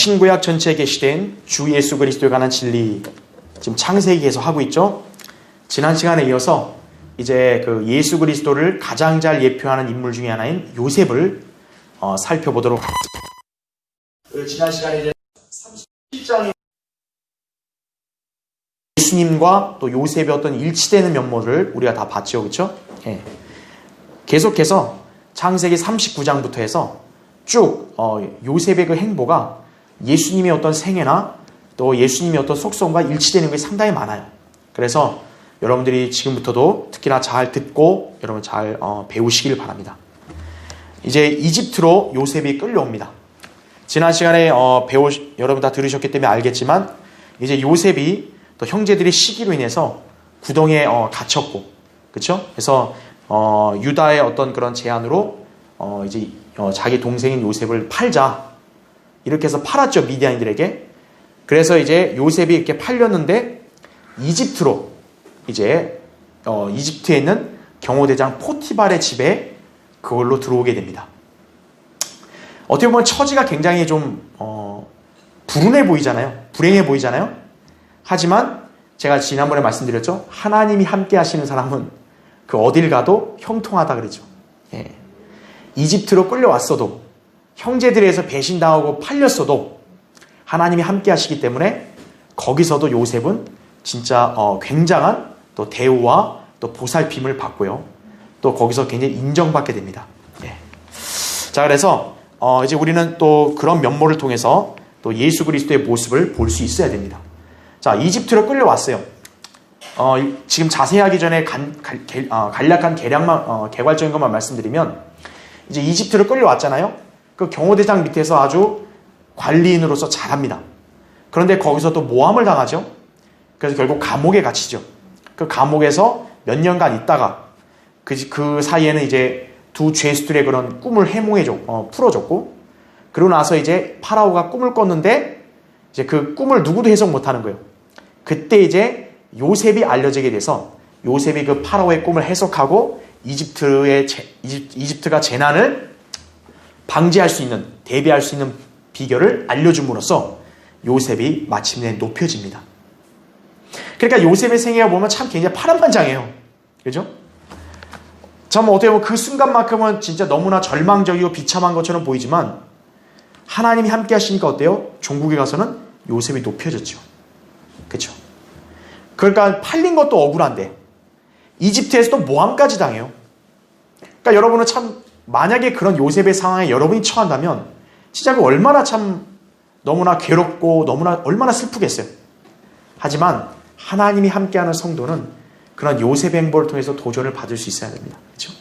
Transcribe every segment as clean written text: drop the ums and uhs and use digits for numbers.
신구약 전체에 게시된 주 예수 그리스도에 관한 진리, 지금 창세기에서 하고 있죠. 지난 시간에 이어서 이제 그 예수 그리스도를 가장 잘 예표하는 인물 중에 하나인 요셉을 살펴보도록 하겠습니다. 지난 시간에 이제 37장에 예수님과 또 요셉의 어떤 일치되는 면모를 우리가 다 봤죠, 그렇죠? 예. 계속해서 창세기 39장부터 해서 쭉 요셉의 그 행보가 예수님의 어떤 생애나 또 예수님의 어떤 속성과 일치되는 게 상당히 많아요. 그래서 여러분들이 지금부터도 특히나 잘 듣고 여러분 잘 배우시길 바랍니다. 이제 이집트로 요셉이 끌려옵니다. 지난 시간에 여러분 다 들으셨기 때문에 알겠지만 이제 요셉이 또 형제들의 시기로 인해서 구덩이에 갇혔고, 그렇죠? 그래서 유다의 어떤 그런 제안으로 이제 자기 동생인 요셉을 팔자, 이렇게 해서 팔았죠, 미디안인들에게. 그래서 이제 요셉이 이렇게 팔렸는데 이집트로 이제 이집트에 있는 경호대장 포티발의 집에 그걸로 들어오게 됩니다. 어떻게 보면 처지가 굉장히 좀 불운해 보이잖아요. 불행해 보이잖아요. 하지만 제가 지난번에 말씀드렸죠. 하나님이 함께 하시는 사람은 그 어딜 가도 형통하다 그러죠. 예. 이집트로 끌려왔어도, 형제들에서 배신당하고 팔렸어도 하나님이 함께 하시기 때문에 거기서도 요셉은 진짜 굉장한 또 대우와 또 보살핌을 받고요. 또 거기서 굉장히 인정받게 됩니다. 예. 자, 그래서 이제 우리는 또 그런 면모를 통해서 또 예수 그리스도의 모습을 볼 수 있어야 됩니다. 자, 이집트로 끌려왔어요. 지금 자세히 하기 전에 간략한 개괄적인 것만 말씀드리면, 이제 이집트로 끌려왔잖아요. 그 경호대장 밑에서 아주 관리인으로서 잘합니다. 그런데 거기서 또 모함을 당하죠. 그래서 결국 감옥에 갇히죠. 그 감옥에서 몇 년간 있다가 그 사이에는 이제 두 죄수들의 그런 꿈을 풀어줬고, 그러고 나서 이제 파라오가 꿈을 꿨는데 이제 그 꿈을 누구도 해석 못하는 거예요. 그때 이제 요셉이 알려지게 돼서 요셉이 그 파라오의 꿈을 해석하고 이집트가 재난을 방지할 수 있는, 대비할 수 있는 비결을 알려줌으로써 요셉이 마침내 높여집니다. 그러니까 요셉의 생애가 보면 참 굉장히 파란만장해요. 그죠? 참 어떻게 보면 그 순간만큼은 진짜 너무나 절망적이고 비참한 것처럼 보이지만 하나님이 함께 하시니까 어때요? 종국에 가서는 요셉이 높여졌죠. 그렇죠? 그러니까 팔린 것도 억울한데 이집트에서도 모함까지 당해요. 그러니까 여러분은 참 만약에 그런 요셉의 상황에 여러분이 처한다면 진짜 그 얼마나 참 너무나 괴롭고 얼마나 슬프겠어요. 하지만 하나님이 함께하는 성도는 그런 요셉의 행보를 통해서 도전을 받을 수 있어야 됩니다. 그렇죠?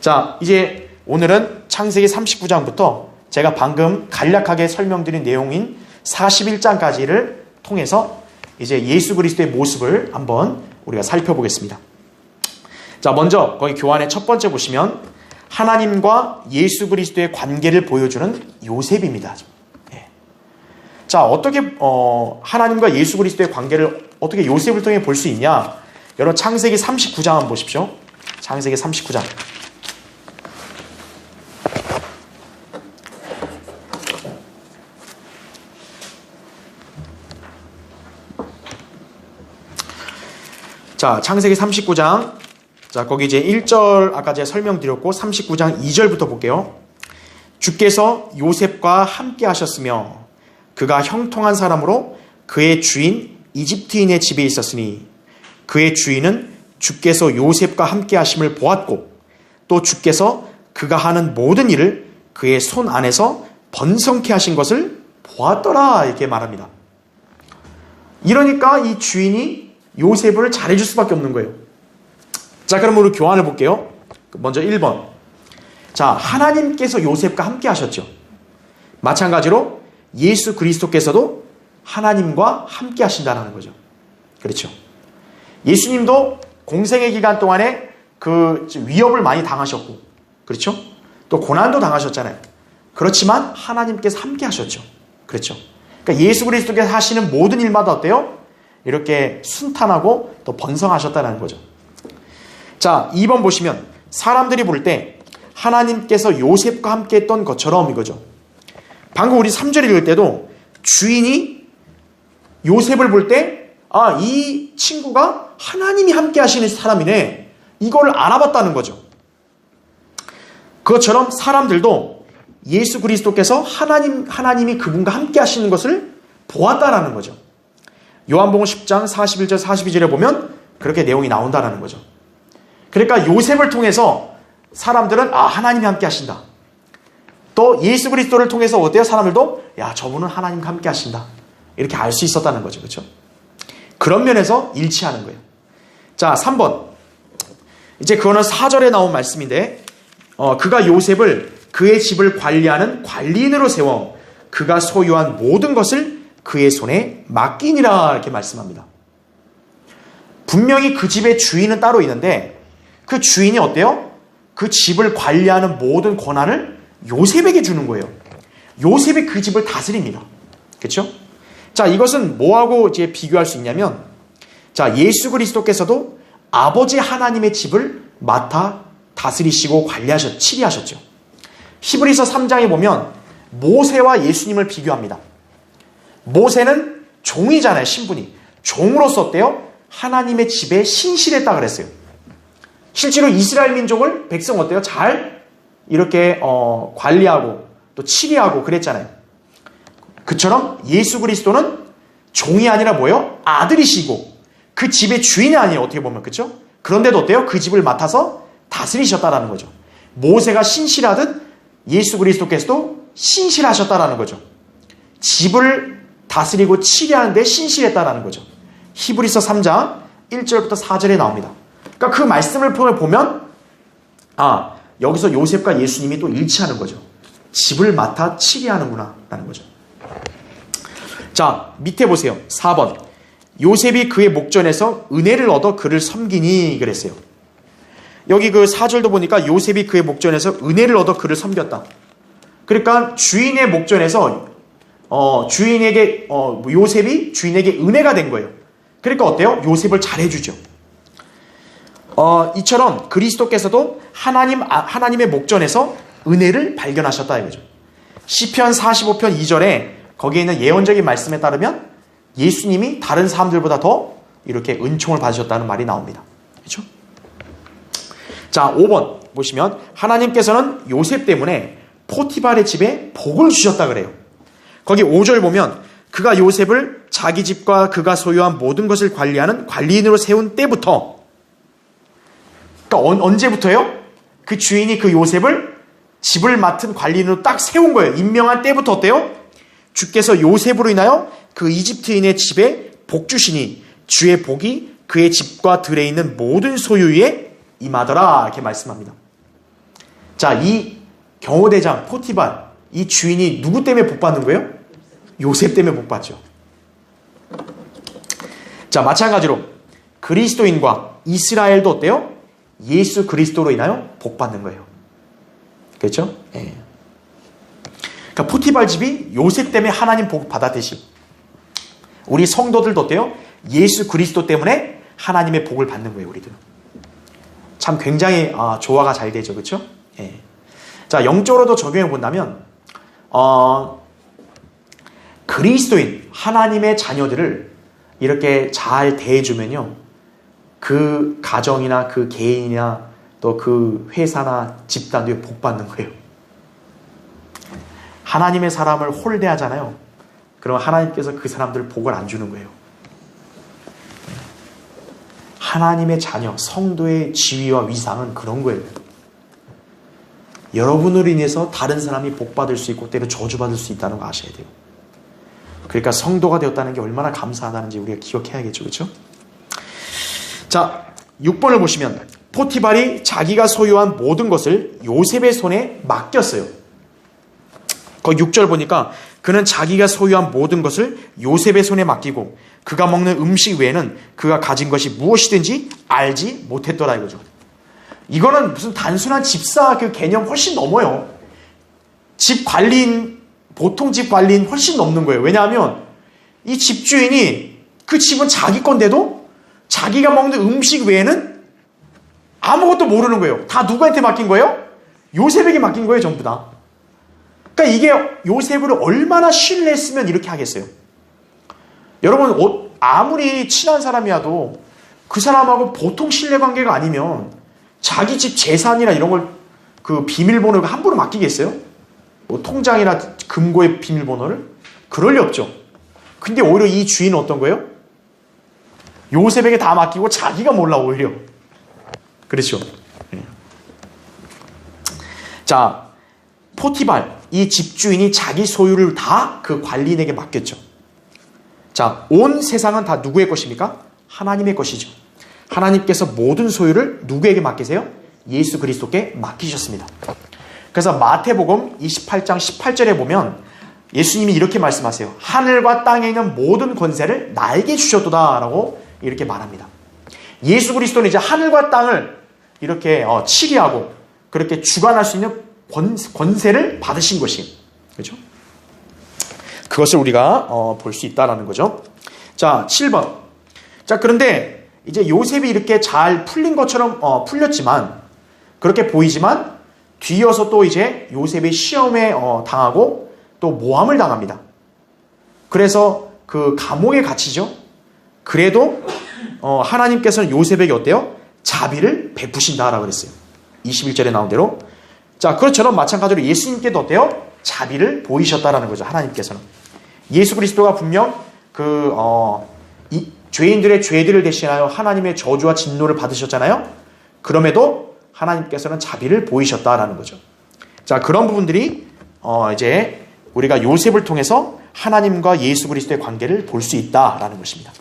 자, 이제 오늘은 창세기 39장부터 제가 방금 간략하게 설명드린 내용인 41장까지를 통해서 이제 예수 그리스도의 모습을 한번 우리가 살펴보겠습니다. 자, 먼저 거기 교환의 첫 번째 보시면 하나님과 예수 그리스도의 관계를 보여주는 요셉입니다. 예. 자, 어떻게 하나님과 예수 그리스도의 관계를 어떻게 요셉을 통해 볼 수 있냐? 여러분 창세기 39장 한번 보십시오. 창세기 39장. 자, 창세기 39장. 자, 거기 이제 1절 아까 제가 설명드렸고 39장 2절부터 볼게요. 주께서 요셉과 함께 하셨으며 그가 형통한 사람으로 그의 주인 이집트인의 집에 있었으니 그의 주인은 주께서 요셉과 함께 하심을 보았고 또 주께서 그가 하는 모든 일을 그의 손 안에서 번성케 하신 것을 보았더라, 이렇게 말합니다. 이러니까 이 주인이 요셉을 잘해줄 수밖에 없는 거예요. 자, 그럼 우리 교환을 볼게요. 먼저 1번. 자, 하나님께서 요셉과 함께 하셨죠. 마찬가지로 예수 그리스도께서도 하나님과 함께 하신다는 거죠. 그렇죠. 예수님도 공생의 기간 동안에 그 위협을 많이 당하셨고, 그렇죠? 또 고난도 당하셨잖아요. 그렇지만 하나님께서 함께 하셨죠. 그렇죠. 그러니까 예수 그리스도께서 하시는 모든 일마다 어때요? 이렇게 순탄하고 또 번성하셨다는 거죠. 자, 2번 보시면 사람들이 볼 때 하나님께서 요셉과 함께 했던 것처럼 이거죠. 방금 우리 3절 읽을 때도 주인이 요셉을 볼 때, 아, 이 친구가 하나님이 함께 하시는 사람이네. 이걸 알아봤다는 거죠. 그것처럼 사람들도 예수 그리스도께서 하나님이 그분과 함께 하시는 것을 보았다라는 거죠. 요한복음 10장 41절 42절에 보면 그렇게 내용이 나온다라는 거죠. 그러니까 요셉을 통해서 사람들은 아, 하나님이 함께 하신다. 또 예수 그리스도를 통해서 어때요? 사람들도 야, 저분은 하나님과 함께 하신다. 이렇게 알 수 있었다는 거죠. 그렇죠? 그런 면에서 일치하는 거예요. 자, 3번. 이제 그거는 4절에 나온 말씀인데 그가 요셉을 그의 집을 관리하는 관리인으로 세워 그가 소유한 모든 것을 그의 손에 맡기니라 이렇게 말씀합니다. 분명히 그 집의 주인은 따로 있는데 그 주인이 어때요? 그 집을 관리하는 모든 권한을 요셉에게 주는 거예요. 요셉이 그 집을 다스립니다. 그렇죠? 자, 이것은 뭐하고 이제 비교할 수 있냐면, 자, 예수 그리스도께서도 아버지 하나님의 집을 맡아 다스리시고 치리하셨죠. 히브리서 3장에 보면 모세와 예수님을 비교합니다. 모세는 종이잖아요, 신분이. 종으로서 어때요? 하나님의 집에 신실했다 그랬어요. 실제로 이스라엘 민족을 백성 어때요? 잘 이렇게 관리하고 또 치리하고 그랬잖아요. 그처럼 예수 그리스도는 종이 아니라 뭐예요? 아들이시고 그 집의 주인이 아니에요. 어떻게 보면. 그렇죠? 그런데도 어때요? 그 집을 맡아서 다스리셨다라는 거죠. 모세가 신실하듯 예수 그리스도께서도 신실하셨다라는 거죠. 집을 다스리고 치리하는데 신실했다라는 거죠. 히브리서 3장 1절부터 4절에 나옵니다. 그러니까 그 말씀을 보면 아, 여기서 요셉과 예수님이 또 일치하는 거죠. 집을 맡아 치리하는구나 라는 거죠. 자, 밑에 보세요. 4번. 요셉이 그의 목전에서 은혜를 얻어 그를 섬기니 그랬어요. 여기 그 4절도 보니까 요셉이 그의 목전에서 은혜를 얻어 그를 섬겼다. 그러니까 주인의 목전에서 요셉이 주인에게 은혜가 된 거예요. 그러니까 어때요? 요셉을 잘해주죠. 이처럼 그리스도께서도 하나님의 목전에서 은혜를 발견하셨다 이거죠. 시편 45편 2절에 거기에 있는 예언적인 말씀에 따르면 예수님이 다른 사람들보다 더 이렇게 은총을 받으셨다는 말이 나옵니다. 그렇죠? 자, 5번 보시면 하나님께서는 요셉 때문에 포티발의 집에 복을 주셨다 그래요. 거기 5절 보면 그가 요셉을 자기 집과 그가 소유한 모든 것을 관리하는 관리인으로 세운 때부터, 그러니까 언제부터요? 그 주인이 그 요셉을 집을 맡은 관리인으로 딱 세운 거예요. 임명한 때부터 어때요? 주께서 요셉으로 인하여 그 이집트인의 집에 복 주시니 주의 복이 그의 집과 들에 있는 모든 소유에 임하더라 이렇게 말씀합니다. 자, 이 경호대장 포티발, 이 주인이 누구 때문에 복 받는 거예요? 요셉 때문에 복 받죠. 자, 마찬가지로 그리스도인과 이스라엘도 어때요? 예수 그리스도로 인하여 복 받는 거예요. 그렇죠? 예. 그러니까 포티발 집이 요셉 때문에 하나님 복 받았듯이 우리 성도들도 어때요? 예수 그리스도 때문에 하나님의 복을 받는 거예요. 우리들은 참 굉장히 조화가 잘 되죠. 그렇죠? 예. 자, 영적으로도 적용해 본다면 그리스도인 하나님의 자녀들을 이렇게 잘 대해주면요, 그 가정이나 그 개인이나 또 그 회사나 집단도 복 받는 거예요. 하나님의 사람을 홀대하잖아요. 그럼 하나님께서 그 사람들 복을 안 주는 거예요. 하나님의 자녀, 성도의 지위와 위상은 그런 거예요. 여러분으로 인해서 다른 사람이 복 받을 수 있고 때로 저주받을 수 있다는 거 아셔야 돼요. 그러니까 성도가 되었다는 게 얼마나 감사하다는지 우리가 기억해야겠죠. 그렇죠? 자, 6번을 보시면 포티발이 자기가 소유한 모든 것을 요셉의 손에 맡겼어요. 거기 6절 보니까 그는 자기가 소유한 모든 것을 요셉의 손에 맡기고 그가 먹는 음식 외에는 그가 가진 것이 무엇이든지 알지 못했더라 이거죠. 이거는 무슨 단순한 집사 그 개념 훨씬 넘어요. 집 관리인, 보통 집 관리인 훨씬 넘는 거예요. 왜냐하면 이 집주인이 그 집은 자기 건데도 자기가 먹는 음식 외에는 아무것도 모르는 거예요. 다 누구한테 맡긴 거예요? 요셉에게 맡긴 거예요, 전부 다. 그러니까 이게 요셉을 얼마나 신뢰했으면 이렇게 하겠어요. 여러분 아무리 친한 사람이라도 그 사람하고 보통 신뢰관계가 아니면 자기 집 재산이나 이런 걸 그 비밀번호를 함부로 맡기겠어요? 뭐 통장이나 금고의 비밀번호를? 그럴 리 없죠. 근데 오히려 이 주인은 어떤 거예요? 요셉에게 다 맡기고 자기가 몰라 오히려. 그렇죠. 자, 포티발 이 집주인이 자기 소유를 다 그 관리인에게 맡겼죠. 자, 온 세상은 다 누구의 것입니까? 하나님의 것이죠. 하나님께서 모든 소유를 누구에게 맡기세요? 예수 그리스도께 맡기셨습니다. 그래서 마태복음 28장 18절에 보면 예수님이 이렇게 말씀하세요. 하늘과 땅에 있는 모든 권세를 나에게 주셨도다 라고 이렇게 말합니다. 예수 그리스도는 이제 하늘과 땅을 이렇게 치리하고 그렇게 주관할 수 있는 권세를 받으신 것이에요. 그렇죠? 그것을 우리가 볼 수 있다라는 거죠. 자, 7번. 자, 그런데 이제 요셉이 이렇게 잘 풀린 것처럼 풀렸지만 그렇게 보이지만 뒤이어서 또 이제 요셉이 시험에 당하고 또 모함을 당합니다. 그래서 그 감옥에 갇히죠. 그래도 하나님께서는 요셉에게 어때요? 자비를 베푸신다라고 그랬어요. 21절에 나온 대로. 자, 그것처럼 마찬가지로 예수님께도 어때요? 자비를 보이셨다라는 거죠. 하나님께서는. 예수 그리스도가 분명 이 죄인들의 죄들을 대신하여 하나님의 저주와 진노를 받으셨잖아요. 그럼에도 하나님께서는 자비를 보이셨다라는 거죠. 자, 그런 부분들이 이제 우리가 요셉을 통해서 하나님과 예수 그리스도의 관계를 볼 수 있다라는 것입니다.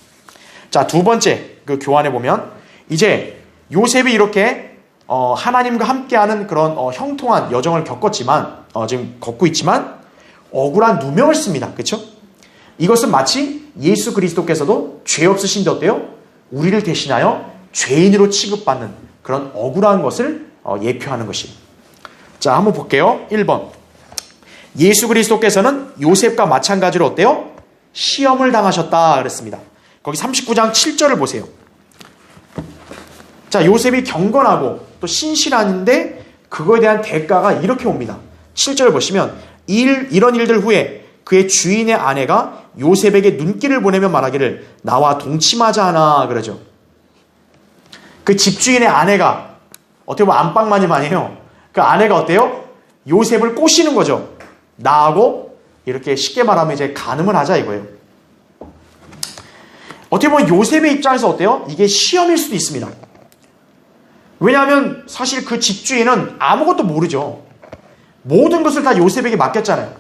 자, 두 번째 그 교환해 보면 이제 요셉이 이렇게 하나님과 함께하는 그런 형통한 여정을 겪었지만 지금 걷고 있지만 억울한 누명을 씁니다. 그렇죠? 이것은 마치 예수 그리스도께서도 죄 없으신데 어때요? 우리를 대신하여 죄인으로 취급받는 그런 억울한 것을 예표하는 것입니다. 자, 한번 볼게요. 1번. 예수 그리스도께서는 요셉과 마찬가지로 어때요? 시험을 당하셨다 그랬습니다. 거기 39장 7절을 보세요. 자, 요셉이 경건하고 또 신실한데 그거에 대한 대가가 이렇게 옵니다. 7절 보시면 이런 일들 후에 그의 주인의 아내가 요셉에게 눈길을 보내며 말하기를 나와 동침하자 하나 그러죠. 그 집주인의 아내가 어떻게 보면 안방마님아니에요. 그 아내가 어때요? 요셉을 꼬시는 거죠. 나하고 이렇게 쉽게 말하면 이제 간음을 하자 이거예요. 어떻게 보면 요셉의 입장에서 어때요? 이게 시험일 수도 있습니다. 왜냐하면 사실 그 집주인은 아무것도 모르죠. 모든 것을 다 요셉에게 맡겼잖아요.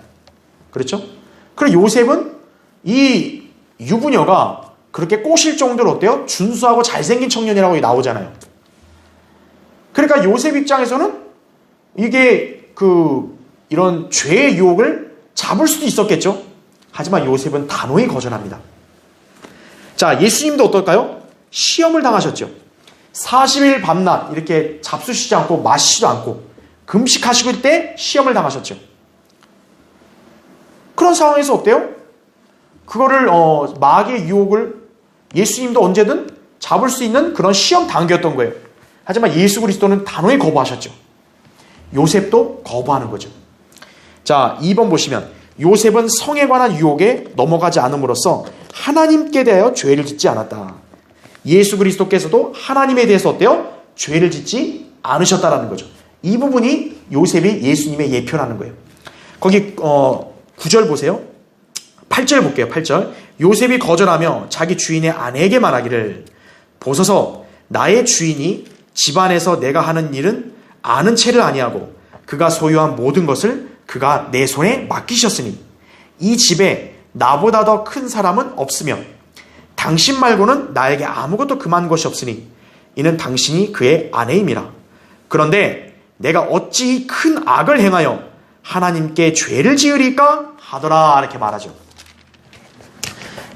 그렇죠? 그리고 요셉은 이 유부녀가 그렇게 꼬실 정도로 어때요? 준수하고 잘생긴 청년이라고 나오잖아요. 그러니까 요셉 입장에서는 이게 이런 죄의 유혹을 잡을 수도 있었겠죠. 하지만 요셉은 단호히 거절합니다. 자, 예수님도 어떨까요? 시험을 당하셨죠. 40일 밤낮 이렇게 잡수시지 않고 마시지도 않고 금식하시고 때 시험을 당하셨죠. 그런 상황에서 어때요? 그거를 마귀의 유혹을 예수님도 언제든 잡을 수 있는 그런 시험 단계였던 거예요. 하지만 예수 그리스도는 단호히 거부하셨죠. 요셉도 거부하는 거죠. 자, 2번 보시면 요셉은 성에 관한 유혹에 넘어가지 않음으로써 하나님께 대하여 죄를 짓지 않았다. 예수 그리스도께서도 하나님에 대해서 어때요? 죄를 짓지 않으셨다라는 거죠. 이 부분이 요셉이 예수님의 예표라는 거예요. 거기 9절 보세요. 8절 볼게요. 8절. 요셉이 거절하며 자기 주인의 아내에게 말하기를 보소서 나의 주인이 집안에서 내가 하는 일은 아는 채를 아니하고 그가 소유한 모든 것을 그가 내 손에 맡기셨으니 이 집에 나보다 더 큰 사람은 없으며 당신 말고는 나에게 아무것도 금한 것이 없으니 이는 당신이 그의 아내임이라. 그런데 내가 어찌 큰 악을 행하여 하나님께 죄를 지으리까 하더라 이렇게 말하죠.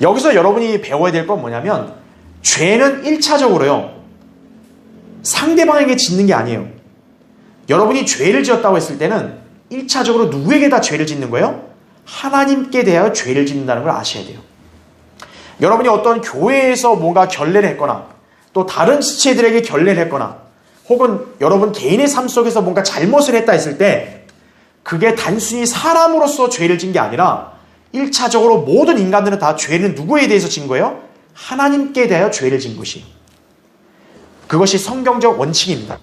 여기서 여러분이 배워야 될 건 뭐냐면 죄는 1차적으로요. 상대방에게 짓는 게 아니에요. 여러분이 죄를 지었다고 했을 때는 1차적으로 누구에게다 죄를 짓는 거예요? 하나님께 대하여 죄를 짓는다는 걸 아셔야 돼요. 여러분이 어떤 교회에서 뭔가 결례를 했거나 또 다른 지체들에게 결례를 했거나 혹은 여러분 개인의 삶 속에서 뭔가 잘못을 했다 했을 때 그게 단순히 사람으로서 죄를 진 게 아니라 1차적으로 모든 인간들은 다 죄는 누구에 대해서 진 거예요? 하나님께 대하여 죄를 진 것이에요. 그것이 성경적 원칙입니다.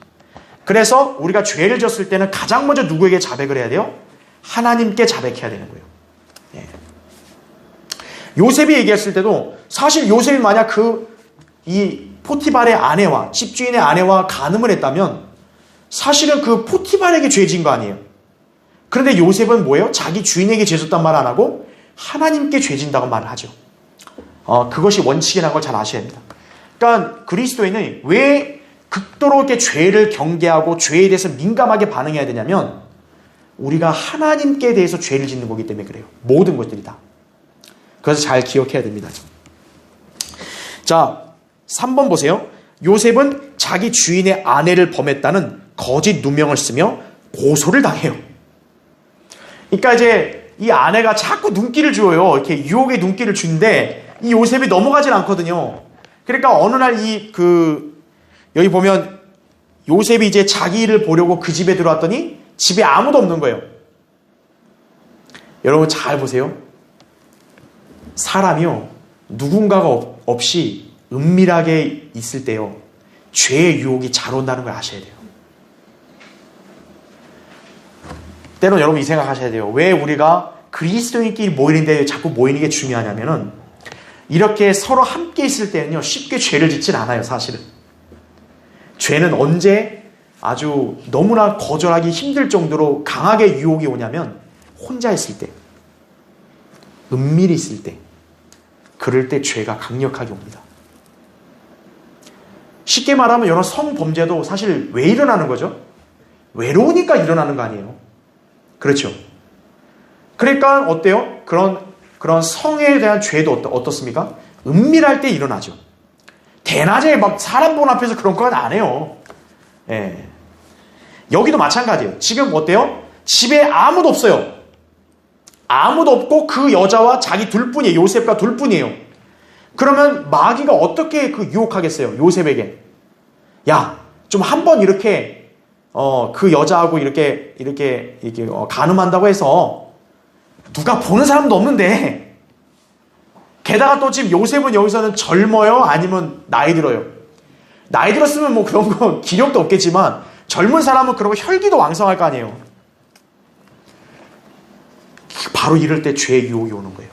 그래서 우리가 죄를 졌을 때는 가장 먼저 누구에게 자백을 해야 돼요? 하나님께 자백해야 되는 거예요. 예. 요셉이 얘기했을 때도 사실 요셉이 만약 이 포티발의 아내와 집주인의 아내와 간음을 했다면 사실은 그 포티발에게 죄 진 거 아니에요. 그런데 요셉은 뭐예요? 자기 주인에게 죄 졌단 말 안 하고 하나님께 죄 진다고 말을 하죠. 그것이 원칙이라는 걸 잘 아셔야 됩니다. 그러니까 그리스도인은 왜 극도로 이렇게 죄를 경계하고 죄에 대해서 민감하게 반응해야 되냐면 우리가 하나님께 대해서 죄를 짓는 거기 때문에 그래요. 모든 것들이 다. 그래서 잘 기억해야 됩니다. 자, 3번 보세요. 요셉은 자기 주인의 아내를 범했다는 거짓 누명을 쓰며 고소를 당해요. 그러니까 이제 이 아내가 자꾸 눈길을 줘요. 이렇게 유혹의 눈길을 주는데 이 요셉이 넘어가질 않거든요. 그러니까 어느 날 여기 보면 요셉이 이제 자기를 보려고 그 집에 들어왔더니 집에 아무도 없는 거예요. 여러분 잘 보세요. 사람이요. 누군가가 없이 은밀하게 있을 때요. 죄의 유혹이 잘 온다는 걸 아셔야 돼요. 때론 여러분 이 생각하셔야 돼요. 왜 우리가 그리스도인끼리 모이는데 자꾸 모이는 게 중요하냐면은 이렇게 서로 함께 있을 때는요. 쉽게 죄를 짓진 않아요. 사실은. 죄는 언제 아주 너무나 거절하기 힘들 정도로 강하게 유혹이 오냐면 혼자 있을 때, 은밀히 있을 때, 그럴 때 죄가 강력하게 옵니다. 쉽게 말하면 이런 성범죄도 사실 왜 일어나는 거죠? 외로우니까 일어나는 거 아니에요? 그렇죠? 그러니까 어때요? 그런 성에 대한 죄도 어떻습니까? 은밀할 때 일어나죠. 대낮에 막 사람 보는 앞에서 그런 건 안 해요. 예. 여기도 마찬가지예요. 지금 어때요? 집에 아무도 없어요. 아무도 없고 그 여자와 자기 둘뿐이에요. 요셉과 둘뿐이에요. 그러면 마귀가 어떻게 유혹하겠어요? 요셉에게. 야, 좀 한번 이렇게 그 여자하고 이렇게 간음한다고 해서 누가 보는 사람도 없는데 게다가 또 지금 요셉은 여기서는 젊어요? 아니면 나이 들어요? 나이 들었으면 뭐 그런 거 기력도 없겠지만 젊은 사람은 그런 거 혈기도 왕성할 거 아니에요. 바로 이럴 때 죄의 유혹이 오는 거예요.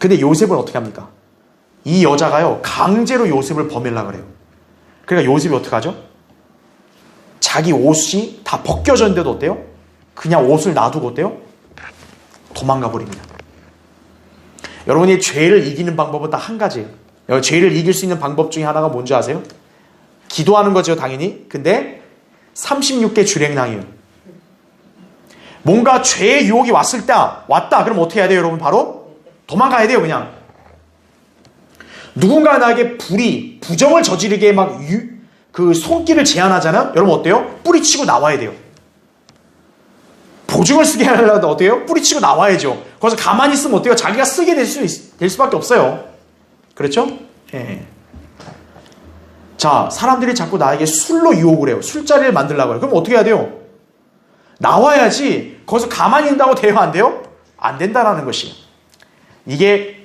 근데 요셉은 어떻게 합니까? 이 여자가요 강제로 요셉을 범하려고 그래요. 그러니까 요셉이 어떻게 하죠? 자기 옷이 다 벗겨졌는데도 어때요? 그냥 옷을 놔두고 어때요? 도망가 버립니다. 여러분이 죄를 이기는 방법은 딱 한 가지예요. 죄를 이길 수 있는 방법 중에 하나가 뭔지 아세요? 기도하는 거죠, 당연히. 근데 36개 주랭낭이에요. 뭔가 죄의 유혹이 왔다. 그럼 어떻게 해야 돼요, 여러분? 바로 도망가야 돼요, 그냥. 누군가 나에게 부정을 저지르게 막 그 손길을 제한하잖아요. 여러분 어때요? 뿌리치고 나와야 돼요. 보증을 쓰게 하려면 어때요? 뿌리치고 나와야죠. 거기서 가만히 있으면 어때요? 자기가 쓰게 될 수밖에 없어요. 그렇죠? 예. 자, 사람들이 자꾸 나에게 술로 유혹을 해요. 술자리를 만들려고 해요. 그럼 어떻게 해야 돼요? 나와야지. 거기서 가만히 있다고 돼요? 안 돼요? 안 된다라는 것이에요. 이게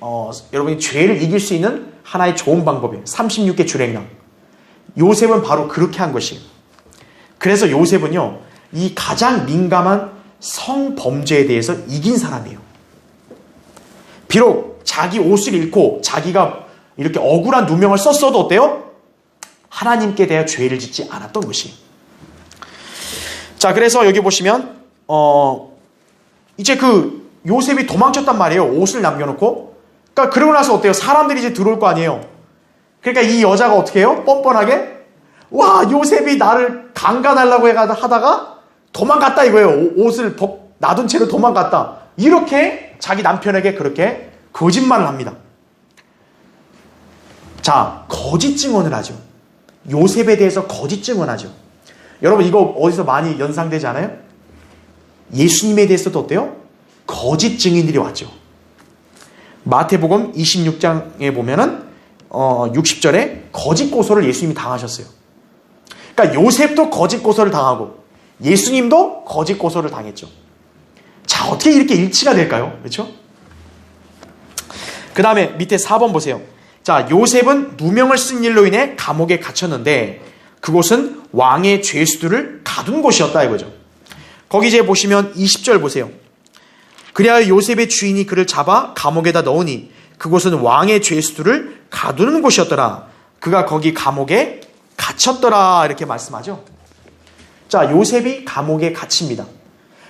여러분이 죄를 이길 수 있는 하나의 좋은 방법이에요. 36개 주랭낭. 요셉은 바로 그렇게 한 것이에요. 그래서 요셉은요. 이 가장 민감한 성범죄에 대해서 이긴 사람이에요. 비록 자기 옷을 잃고 자기가 이렇게 억울한 누명을 썼어도 어때요? 하나님께 대하여 죄를 짓지 않았던 것이에요. 자, 그래서 여기 보시면 이제 요셉이 도망쳤단 말이에요. 옷을 남겨놓고. 그러니까 그러고 나서 어때요? 사람들이 이제 들어올 거 아니에요. 그러니까 이 여자가 어떻게 해요? 뻔뻔하게 와, 요셉이 나를 강간하려고 하다가 도망갔다 이거예요. 옷을 놔둔 채로 도망갔다. 이렇게 자기 남편에게 그렇게 거짓말을 합니다. 자, 거짓 증언을 하죠. 요셉에 대해서 거짓 증언하죠. 여러분 이거 어디서 많이 연상되지 않아요? 예수님에 대해서도 어때요? 거짓 증인들이 왔죠. 마태복음 26장에 보면은 60절에 거짓 고소를 예수님이 당하셨어요. 그러니까 요셉도 거짓 고소를 당하고 예수님도 거짓 고소를 당했죠. 자, 어떻게 이렇게 일치가 될까요? 그렇죠? 그 다음에 밑에 4번 보세요. 자, 요셉은 누명을 쓴 일로 인해 감옥에 갇혔는데 그곳은 왕의 죄수들을 가둔 곳이었다 이거죠. 거기 이제 보시면 20절 보세요. 그리하여 요셉의 주인이 그를 잡아 감옥에다 넣으니 그곳은 왕의 죄수들을 가두는 곳이었더라. 그가 거기 감옥에 갇혔더라. 이렇게 말씀하죠. 자, 요셉이 감옥에 갇힙니다.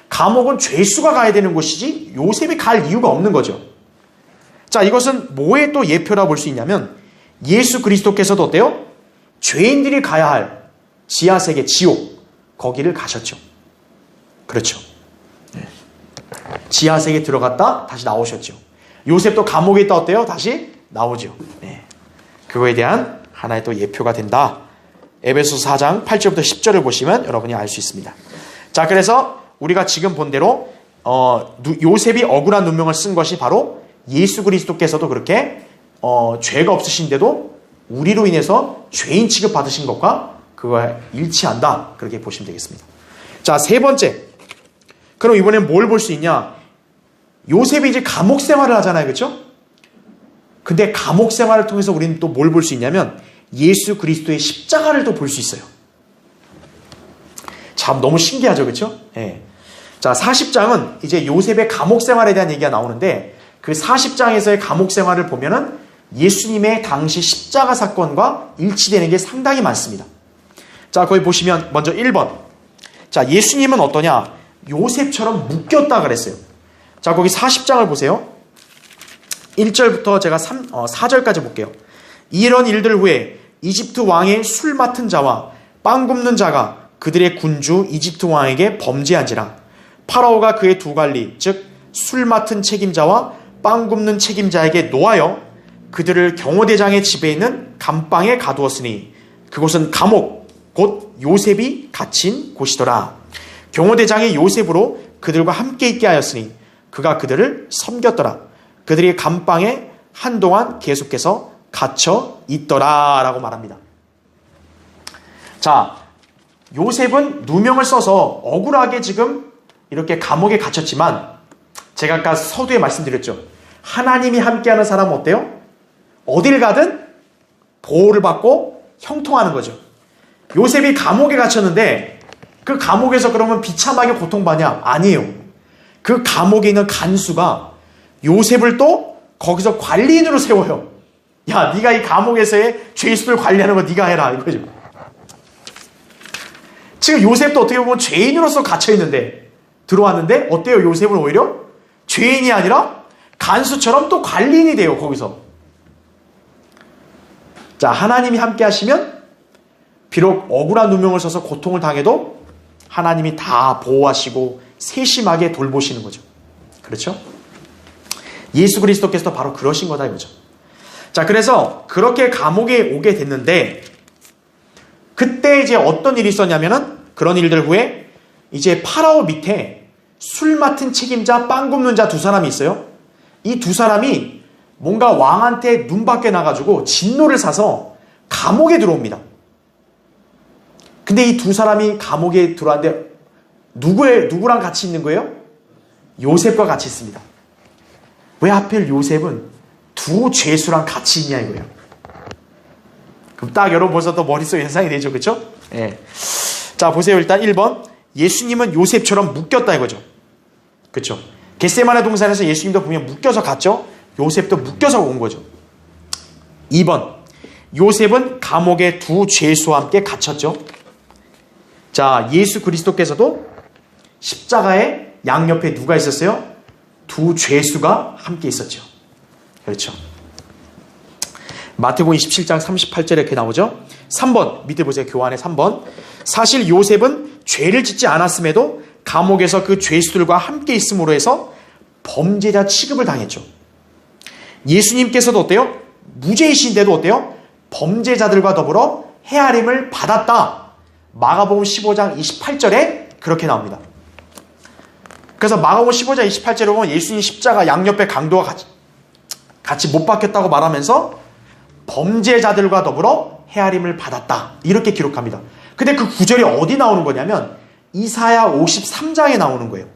감옥은 죄수가 가야 되는 곳이지 요셉이 갈 이유가 없는 거죠. 자, 이것은 뭐에 또 예표라 볼 수 있냐면 예수 그리스도께서도 어때요? 죄인들이 가야 할 지하세계 지옥, 거기를 가셨죠. 그렇죠. 지하세계에 들어갔다 다시 나오셨죠. 요셉도 감옥에 있다 어때요? 다시 나오죠. 네. 그거에 대한 하나의 또 예표가 된다. 에베소서 4장 8절부터 10절을 보시면 여러분이 알 수 있습니다. 자, 그래서 우리가 지금 본 대로 요셉이 억울한 누명을 쓴 것이 바로 예수 그리스도께서도 그렇게 죄가 없으신데도 우리로 인해서 죄인 취급받으신 것과 그거와 일치한다. 그렇게 보시면 되겠습니다. 자, 세 번째. 그럼 이번엔 뭘 볼 수 있냐? 요셉이 이제 감옥 생활을 하잖아요. 그렇죠? 근데 감옥 생활을 통해서 우리는 또 뭘 볼 수 있냐면 예수 그리스도의 십자가를 또 볼 수 있어요. 참 너무 신기하죠. 그렇죠? 예. 자, 40장은 이제 요셉의 감옥 생활에 대한 얘기가 나오는데 그 40장에서의 감옥 생활을 보면은 예수님의 당시 십자가 사건과 일치되는 게 상당히 많습니다. 자, 거기 보시면 먼저 1번. 자, 예수님은 어떠냐? 요셉처럼 묶였다 그랬어요. 자, 거기 40장을 보세요. 1절부터 제가 4절까지 볼게요. 이런 일들 후에 이집트 왕의 술 맡은 자와 빵 굽는 자가 그들의 군주 이집트 왕에게 범죄한지라. 파라오가 그의 두 관리 즉 술 맡은 책임자와 빵 굽는 책임자에게 노하여 그들을 경호대장의 집에 있는 감방에 가두었으니 그곳은 감옥 곧 요셉이 갇힌 곳이더라. 경호대장이 요셉으로 그들과 함께 있게 하였으니 그가 그들을 섬겼더라. 그들이 감방에 한동안 계속해서 갇혀 있더라 라고 말합니다. 자, 요셉은 누명을 써서 억울하게 지금 이렇게 감옥에 갇혔지만 제가 아까 서두에 말씀드렸죠. 하나님이 함께하는 사람은 어때요? 어딜 가든 보호를 받고 형통하는 거죠. 요셉이 감옥에 갇혔는데 그 감옥에서 그러면 비참하게 고통받냐? 아니에요. 그 감옥에 있는 간수가 요셉을 또 거기서 관리인으로 세워요. 야, 네가 이 감옥에서의 죄수들 관리하는 거 네가 해라 이거죠. 지금 요셉도 어떻게 보면 죄인으로서 갇혀있는데 들어왔는데 어때요? 요셉은 오히려 죄인이 아니라 간수처럼 또 관리인이 돼요. 거기서. 자, 하나님이 함께 하시면 비록 억울한 누명을 써서 고통을 당해도 하나님이 다 보호하시고 세심하게 돌보시는 거죠. 그렇죠? 예수 그리스도께서도 바로 그러신 거다 이거죠. 자, 그래서 그렇게 감옥에 오게 됐는데 그때 이제 어떤 일이 있었냐면은 그런 일들 후에 이제 파라오 밑에 술 맡은 책임자, 빵 굽는 자 두 사람이 있어요. 이 두 사람이 뭔가 왕한테 눈 밖에 나가지고 진노를 사서 감옥에 들어옵니다. 근데 이 두 사람이 감옥에 들어왔는데 누구랑 같이 있는 거예요? 요셉과 같이 있습니다. 왜 하필 요셉은 두 죄수랑 같이 있냐 이거예요. 그럼 딱 여러분 벌써 또 머릿속에 연상이 되죠. 그렇죠? 예. 자, 보세요. 일단 1번. 예수님은 요셉처럼 묶였다 이거죠. 그렇죠? 겟세마네 동산에서 예수님도 보면 묶여서 갔죠. 요셉도 묶여서 온 거죠. 2번. 요셉은 감옥에 두 죄수와 함께 갇혔죠. 자, 예수 그리스도께서도 십자가의 양옆에 누가 있었어요? 두 죄수가 함께 있었죠. 그렇죠. 마태복음 27장 38절에 이렇게 나오죠. 3번 밑에 보세요. 교환의 3번. 사실 요셉은 죄를 짓지 않았음에도 감옥에서 그 죄수들과 함께 있음으로 해서 범죄자 취급을 당했죠. 예수님께서도 어때요? 무죄이신데도 어때요? 범죄자들과 더불어 헤아림을 받았다. 마가복음 15장 28절에 그렇게 나옵니다. 그래서 마가복음 15장 28절에 보면 예수님 십자가 양옆에 강도가 같이 못 박혔다고 말하면서 범죄자들과 더불어 헤아림을 받았다. 이렇게 기록합니다. 근데 그 구절이 어디 나오는 거냐면 이사야 53장에 나오는 거예요.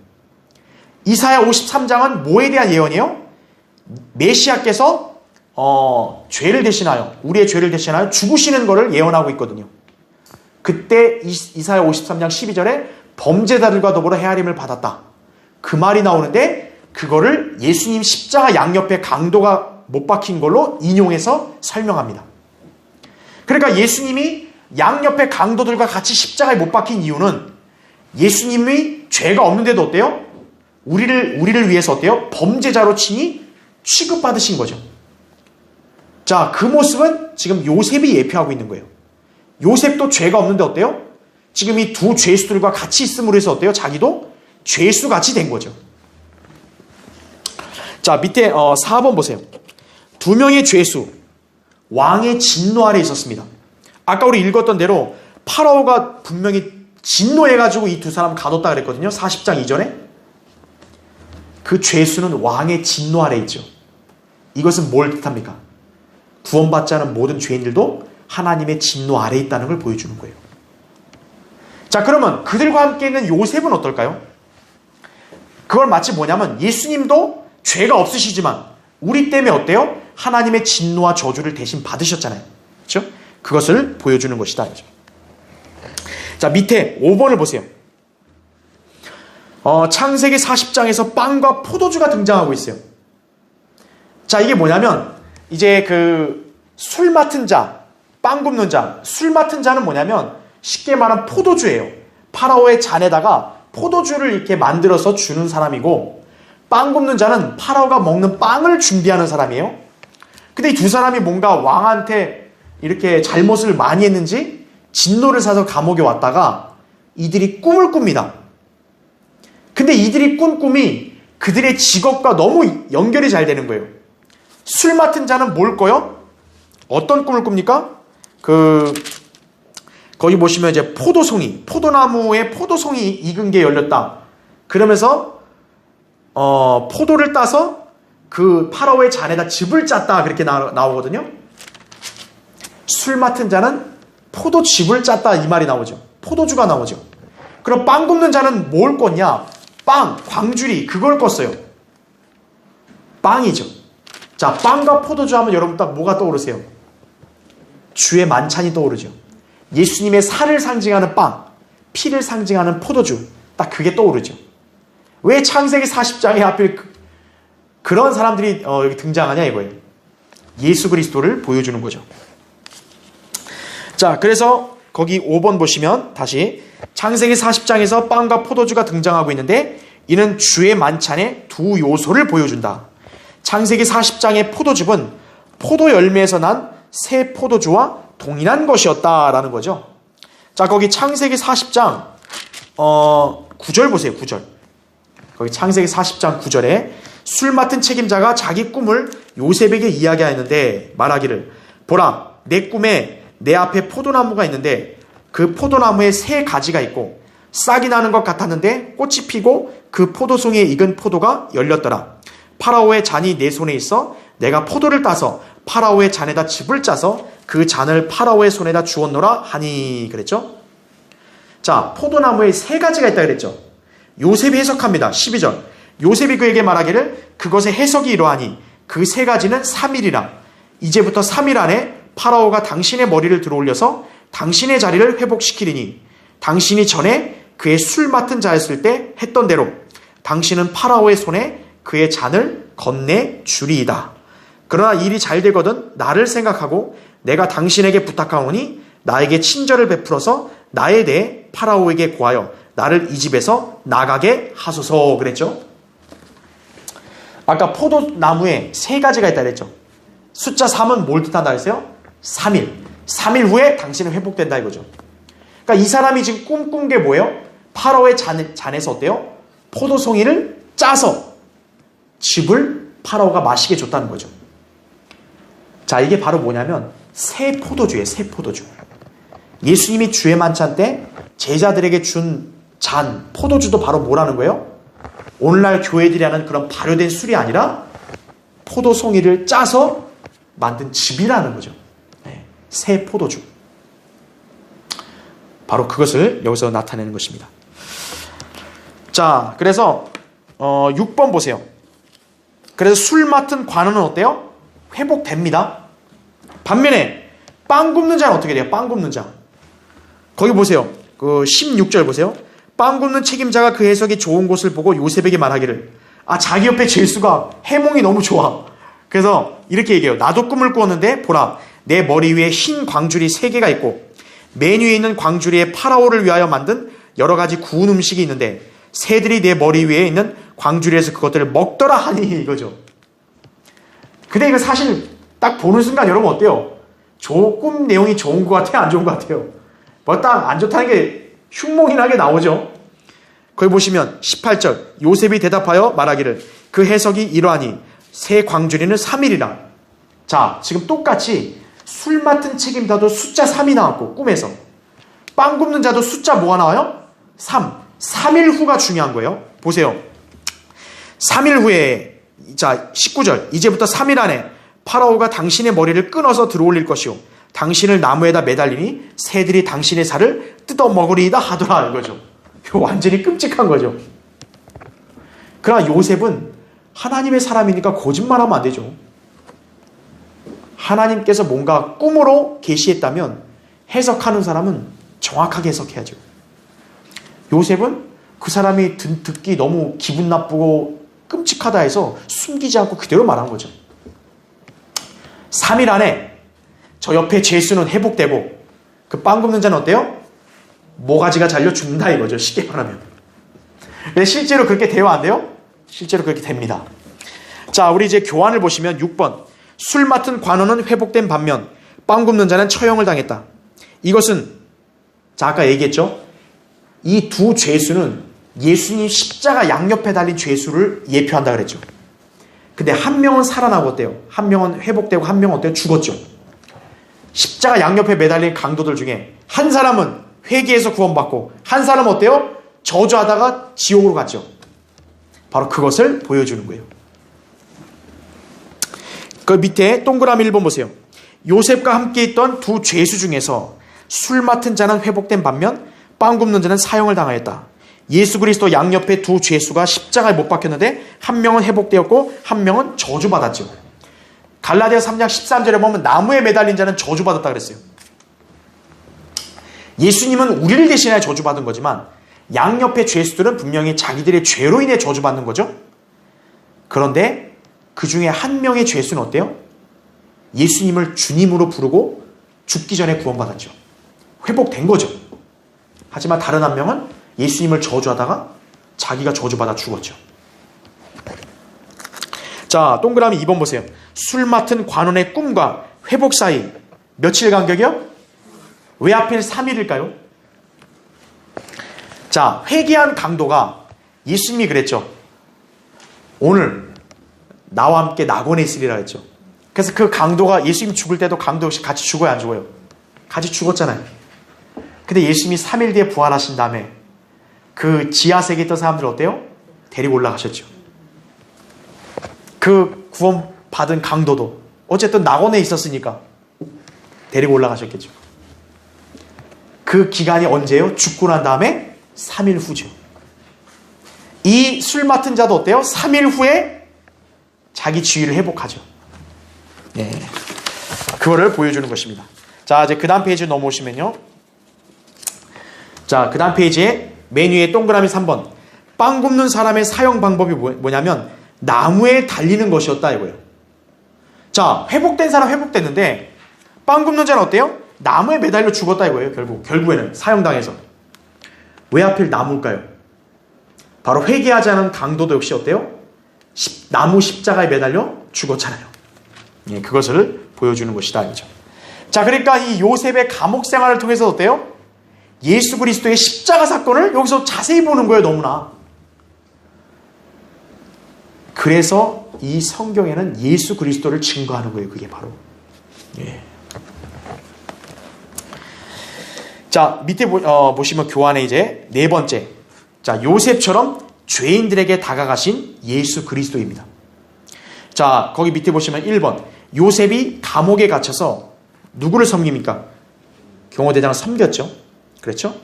이사야 53장은 뭐에 대한 예언이에요? 메시아께서 죄를 대신하여, 우리의 죄를 대신하여 죽으시는 것을 예언하고 있거든요. 그때 이사야 53장 12절에 범죄자들과 더불어 헤아림을 받았다. 그 말이 나오는데 그거를 예수님 십자가 양옆에 강도가 못 박힌 걸로 인용해서 설명합니다. 그러니까 예수님이 양옆에 강도들과 같이 십자가에 못 박힌 이유는 예수님이 죄가 없는데도 어때요? 우리를 위해서 어때요? 범죄자로 친히 취급받으신 거죠. 자, 그 모습은 지금 요셉이 예표하고 있는 거예요. 요셉도 죄가 없는데 어때요? 지금 이 두 죄수들과 같이 있음으로 해서 어때요? 자기도 죄수같이 된 거죠. 자, 밑에 4번 보세요. 두 명의 죄수, 왕의 진노 아래 있었습니다. 아까 우리 읽었던 대로 파라오가 분명히 진노해가지고 이 두 사람 가뒀다 그랬거든요. 40장 이전에. 그 죄수는 왕의 진노 아래 있죠. 이것은 뭘 뜻합니까? 구원받지 않은 모든 죄인들도 하나님의 진노 아래 있다는 걸 보여주는 거예요. 자, 그러면 그들과 함께 있는 요셉은 어떨까요? 그걸 마치 뭐냐면 예수님도 죄가 없으시지만 우리 때문에 어때요? 하나님의 진노와 저주를 대신 받으셨잖아요. 그렇죠? 그것을 보여주는 것이다. 자, 밑에 5번을 보세요. 창세기 40장에서 빵과 포도주가 등장하고 있어요. 자, 이게 뭐냐면 이제 그 술 맡은 자, 빵 굽는 자, 술 맡은 자는 뭐냐면 쉽게 말하면 포도주예요. 파라오의 잔에다가 포도주를 이렇게 만들어서 주는 사람이고, 빵 굽는 자는 파라오가 먹는 빵을 준비하는 사람이에요. 근데 이 두 사람이 뭔가 왕한테 이렇게 잘못을 많이 했는지 진노를 사서 감옥에 왔다가 이들이 꿈을 꿉니다. 근데 이들이 꾼 꿈이 그들의 직업과 너무 연결이 잘 되는 거예요. 술 맡은 자는 뭘 꿔요? 어떤 꿈을 꿉니까? 거기 보시면 이제 포도송이, 포도나무에 포도송이 익은 게 열렸다. 그러면서 포도를 따서 그 파라오의 잔에다 즙을 짰다. 그렇게 나오거든요. 술 맡은 자는 포도즙을 짰다. 이 말이 나오죠. 포도주가 나오죠. 그럼 빵 굽는 자는 뭘 꿨냐? 빵, 광주리, 그걸 껐어요. 빵이죠. 자, 빵과 포도주 하면 여러분 딱 뭐가 떠오르세요? 주의 만찬이 떠오르죠. 예수님의 살을 상징하는 빵, 피를 상징하는 포도주, 딱 그게 떠오르죠. 왜 창세기 40장에 하필 그런 사람들이 여기 등장하냐 이거예요. 예수 그리스도를 보여주는 거죠. 자, 그래서 거기 5번 보시면 다시 창세기 40장에서 빵과 포도주가 등장하고 있는데 이는 주의 만찬의 두 요소를 보여준다. 창세기 40장의 포도즙은 포도 열매에서 난 새 포도주와 동일한 것이었다라는 거죠. 자, 거기 창세기 40장 9절 보세요. 9절. 거기 창세기 40장 9절에 술 맡은 책임자가 자기 꿈을 요셉에게 이야기하였는데 말하기를, 보라, 내 꿈에 내 앞에 포도나무가 있는데 그 포도나무에 세 가지가 있고 싹이 나는 것 같았는데 꽃이 피고 그 포도송이에 익은 포도가 열렸더라. 파라오의 잔이 내 손에 있어 내가 포도를 따서 파라오의 잔에다 즙을 짜서 그 잔을 파라오의 손에다 주었노라 하니 그랬죠. 자, 포도나무에 세 가지가 있다 그랬죠. 요셉이 해석합니다. 12절. 요셉이 그에게 말하기를 그것의 해석이 이러하니 그 세 가지는 3일이라. 이제부터 3일 안에 파라오가 당신의 머리를 들어올려서 당신의 자리를 회복시키리니 당신이 전에 그의 술 맡은 자였을 때 했던 대로 당신은 파라오의 손에 그의 잔을 건네주리이다. 그러나 일이 잘 되거든 나를 생각하고 내가 당신에게 부탁하오니 나에게 친절을 베풀어서 나에 대해 파라오에게 고하여 나를 이 집에서 나가게 하소서 그랬죠. 아까 포도나무에 세 가지가 있다 그랬죠. 숫자 3은 뭘 뜻한다 그랬어요? 3일. 3일 후에 당신은 회복된다 이거죠. 그러니까 이 사람이 지금 꿈꾼 게 뭐예요? 파라오의 잔에서 어때요? 포도송이를 짜서 즙을 파라오가 마시게 줬다는 거죠. 자, 이게 바로 뭐냐면 새 포도주예요. 새 포도주. 예수님이 주의 만찬 때 제자들에게 준 잔, 포도주도 바로 뭐라는 거예요? 오늘날 교회들이 하는 그런 발효된 술이 아니라 포도송이를 짜서 만든 즙이라는 거죠. 네, 새 포도주. 바로 그것을 여기서 나타내는 것입니다. 자, 그래서 6번 보세요. 그래서 술 맡은 관원은 어때요? 회복됩니다. 반면에 빵 굽는 자는 어떻게 돼요? 빵 굽는 자. 거기 보세요. 그 16절 보세요. 빵 굽는 책임자가 그 해석이 좋은 곳을 보고 요셉에게 말하기를, 자기 옆에 제수가 해몽이 너무 좋아. 그래서 이렇게 얘기해요. 나도 꿈을 꾸었는데 보라, 내 머리 위에 흰 광줄이 3개가 있고 맨 위에 있는 광주리에 파라오를 위하여 만든 여러 가지 구운 음식이 있는데 새들이 내 머리 위에 있는 광주리에서 그것들을 먹더라 하니, 이거죠. 근데 이거 사실 딱 보는 순간 여러분 어때요? 조금 내용이 좋은 것 같아요? 안 좋은 것 같아요? 뭐 딱 안 좋다는 게 흉몽이나게 나오죠. 거기 보시면 18절 요셉이 대답하여 말하기를 그 해석이 이러하니 새 광주리는 3일이라. 자, 지금 똑같이 술 맡은 책임자도 숫자 3이 나왔고 꿈에서 빵 굽는 자도 숫자 뭐가 나와요? 3일 후가 중요한 거예요. 보세요. 3일 후에, 자 19절 이제부터 3일 안에 파라오가 당신의 머리를 끊어서 들어올릴 것이요 당신을 나무에다 매달리니 새들이 당신의 살을 뜯어먹으리이다 하더라, 이거죠. 이거 완전히 끔찍한 거죠. 그러나 요셉은 하나님의 사람이니까 거짓말하면 안 되죠. 하나님께서 뭔가 꿈으로 계시했다면 해석하는 사람은 정확하게 해석해야죠. 요셉은 그 사람이 듣기 너무 기분 나쁘고 끔찍하다 해서 숨기지 않고 그대로 말한 거죠. 3일 안에 저 옆에 제수는 회복되고 그 빵 굽는 자는 어때요? 모가지가 잘려 죽는다, 이거죠. 쉽게 말하면. 근데 실제로 그렇게 돼요, 안 돼요? 실제로 그렇게 됩니다. 자, 우리 이제 교환을 보시면 6번 술 맡은 관원은 회복된 반면 빵 굽는 자는 처형을 당했다. 이것은, 자, 아까 얘기했죠. 이 두 죄수는 예수님 십자가 양옆에 달린 죄수를 예표한다 그랬죠. 근데 한 명은 살아나고 어때요? 한 명은 회복되고 한 명은 어때요? 죽었죠. 십자가 양옆에 매달린 강도들 중에 한 사람은 회개해서 구원받고 한 사람은 어때요? 저주하다가 지옥으로 갔죠. 바로 그것을 보여주는 거예요. 그 밑에 동그라미 1번 보세요. 요셉과 함께 있던 두 죄수 중에서 술 맡은 자는 회복된 반면 빵 굽는 자는 사형을 당하였다. 예수 그리스도 양옆에 두 죄수가 십자가에 못 박혔는데 한 명은 회복되었고 한 명은 저주받았죠. 갈라디아 3장 13절에 보면 나무에 매달린 자는 저주받았다 그랬어요. 예수님은 우리를 대신하여 저주받은 거지만 양옆의 죄수들은 분명히 자기들의 죄로 인해 저주받는 거죠. 그런데 그 중에 한 명의 죄수는 어때요? 예수님을 주님으로 부르고 죽기 전에 구원받았죠. 회복된 거죠. 하지만 다른 한 명은 예수님을 저주하다가 자기가 저주받아 죽었죠. 자, 동그라미 2번 보세요. 술 맡은 관원의 꿈과 회복 사이 며칠 간격이요? 왜 하필 3일일까요? 자, 회개한 강도가 예수님이 그랬죠. 오늘 나와 함께 낙원에 있으리라 했죠. 그래서 그 강도가 예수님 죽을 때도 강도 역시 같이 죽어요, 안 죽어요? 같이 죽었잖아요. 근데 예수님이 3일 뒤에 부활하신 다음에 그 지하세계에 있던 사람들 어때요? 데리고 올라가셨죠. 그 구원받은 강도도 어쨌든 낙원에 있었으니까 데리고 올라가셨겠죠. 그 기간이 언제예요? 죽고 난 다음에 3일 후죠. 이 술 맡은 자도 어때요? 3일 후에 자기 지위를 회복하죠. 네. 그거를 보여주는 것입니다. 자, 이제 그 다음 페이지 넘어오시면요. 자, 그 다음 페이지에 맨 위에 동그라미 3번. 빵 굽는 사람의 사형 방법이 뭐냐면 나무에 달리는 것이었다 이거예요. 자, 회복된 사람 회복됐는데 빵 굽는 자는 어때요? 나무에 매달려 죽었다 이거예요. 결국에는 사형당해서. 왜 하필 나무일까요? 바로 회개하지 않은 강도도 역시 어때요? 나무 십자가에 매달려 죽었잖아요. 예, 그것을 보여주는 것이다 이거죠. 자, 그러니까 이 요셉의 감옥 생활을 통해서 어때요? 예수 그리스도의 십자가 사건을 여기서 자세히 보는 거예요, 너무나. 그래서 이 성경에는 예수 그리스도를 증거하는 거예요, 그게 바로. 예. 자, 밑에 보시면 교환에 이제 네 번째. 자, 요셉처럼 죄인들에게 다가가신 예수 그리스도입니다. 자, 거기 밑에 보시면 1번. 요셉이 감옥에 갇혀서 누구를 섬깁니까? 경호대장을 섬겼죠. 그렇죠?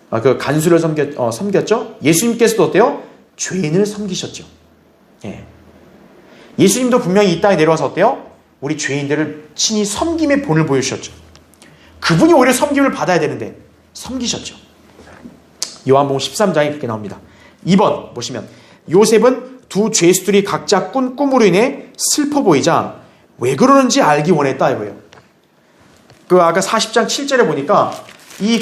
그 간수를 섬겼죠. 예수님께서도 어때요? 죄인을 섬기셨죠. 예. 예수님도 분명히 이 땅에 내려와서 어때요? 우리 죄인들을 친히 섬김의 본을 보여주셨죠. 그분이 오히려 섬김을 받아야 되는데 섬기셨죠. 요한복음 13장에 그렇게 나옵니다. 2번 보시면 요셉은 두 죄수들이 각자 꾼 꿈으로 인해 슬퍼 보이자 왜 그러는지 알기 원했다 이거예요. 그 아까 40장 7절에 보니까 이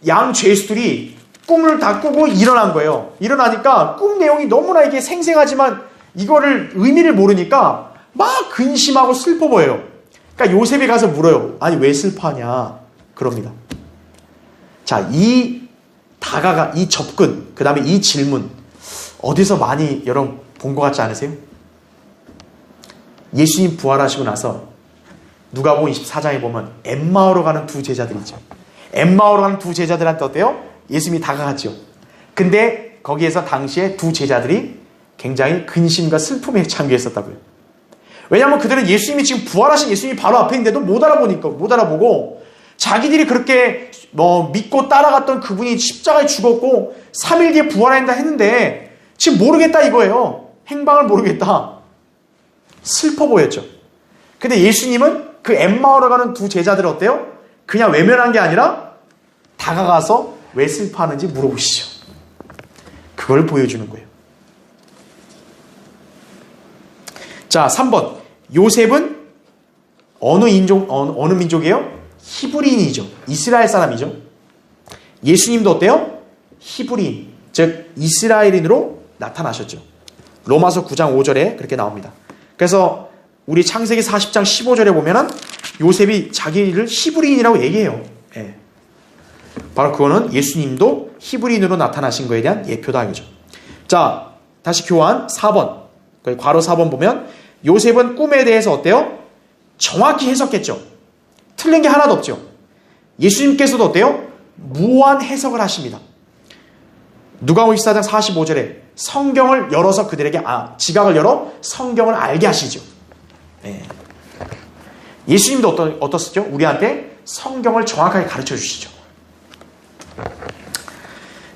양 죄수들이 꿈을 다 꾸고 일어난 거예요. 일어나니까 꿈 내용이 너무나 이게 생생하지만 이거를 의미를 모르니까 막 근심하고 슬퍼 보여요. 그러니까 요셉이 가서 물어요. 아니 왜 슬퍼하냐? 그럽니다. 자, 이 접근, 그 다음에 이 질문 어디서 많이 여러분 본 것 같지 않으세요? 예수님 부활하시고 나서 누가복음 24장에 보면 엠마오로 가는 두 제자들이죠. 엠마오로 가는 두 제자들한테 어때요? 예수님이 다가갔죠. 근데 거기에서 당시에 두 제자들이 굉장히 근심과 슬픔에 잠겨 있었다고요. 왜냐하면 그들은 예수님이 지금 부활하신 예수님이 바로 앞에 있는데도 못 알아보고 자기들이 그렇게 믿고 따라갔던 그분이 십자가에 죽었고 3일 뒤에 부활한다 했는데 지금 모르겠다 이거예요. 행방을 모르겠다. 슬퍼 보였죠. 근데 예수님은 그 엠마오로 가는 두 제자들 어때요? 그냥 외면한 게 아니라 다가가서 왜 슬퍼하는지 물어보시죠. 그걸 보여주는 거예요. 자, 3번. 요셉은 어느 민족이에요? 히브리인이죠. 이스라엘 사람이죠. 예수님도 어때요? 히브리인, 즉 이스라엘인으로 나타나셨죠. 로마서 9장 5절에 그렇게 나옵니다. 그래서 우리 창세기 40장 15절에 보면은 요셉이 자기를 히브리인이라고 얘기해요. 예. 바로 그거는 예수님도 히브리인으로 나타나신 거에 대한 예표다 이거죠. 자, 다시 교환 4번. 괄호 4번 보면 요셉은 꿈에 대해서 어때요? 정확히 해석했죠. 틀린 게 하나도 없죠. 예수님께서도 어때요? 무한 해석을 하십니다. 누가복음 24장 45절에 성경을 열어서 그들에게 지각을 열어 성경을 알게 하시죠. 네. 예수님도 어떻었죠? 우리한테 성경을 정확하게 가르쳐 주시죠.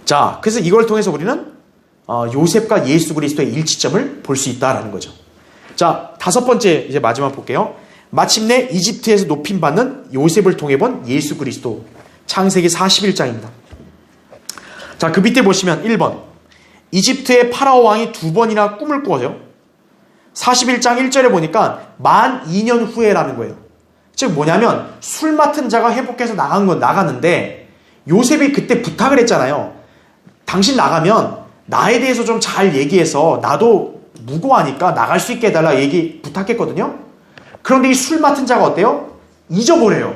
자, 그래서 이걸 통해서 우리는 요셉과 예수 그리스도의 일치점을 볼 수 있다라는 거죠. 자, 5번째 이제 마지막 볼게요. 마침내 이집트에서 높임받는 요셉을 통해 본 예수 그리스도. 창세기 41장입니다. 자, 그 밑에 보시면 1번. 이집트의 파라오 왕이 2번이나 꿈을 꾸어요. 41장 1절에 보니까 만 2년 후에라는 거예요. 즉 뭐냐면 술 맡은 자가 회복해서 나갔는데 요셉이 그때 부탁을 했잖아요. 당신 나가면 나에 대해서 좀 잘 얘기해서 나도 무고하니까 나갈 수 있게 해달라 부탁했거든요. 그런데 이 술 맡은 자가 어때요? 잊어버려요.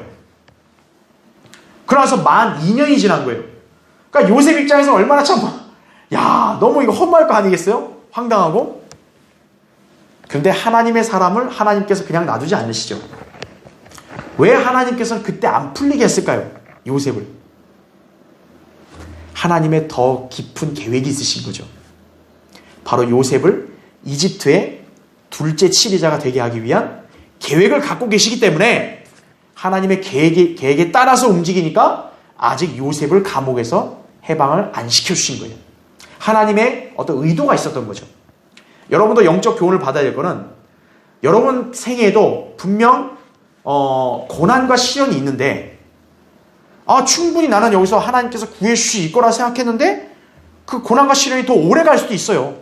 그러면서 만 2년이 지난 거예요. 그러니까 요셉 입장에서 얼마나 너무 이거 허무할 거 아니겠어요? 황당하고. 그런데 하나님의 사람을 하나님께서 그냥 놔두지 않으시죠. 왜 하나님께서는 그때 안 풀리게 했을까요? 요셉을. 하나님의 더 깊은 계획이 있으신 거죠. 바로 요셉을 이집트의 둘째 치리자가 되게 하기 위한 계획을 갖고 계시기 때문에 하나님의 계획에 따라서 움직이니까 아직 요셉을 감옥에서 해방을 안 시켜주신 거예요. 하나님의 어떤 의도가 있었던 거죠. 여러분도 영적 교훈을 받아야 될 거는 여러분 생애에도 분명 고난과 시련이 있는데 충분히 나는 여기서 하나님께서 구해주실 거라 생각했는데 그 고난과 시련이 더 오래 갈 수도 있어요.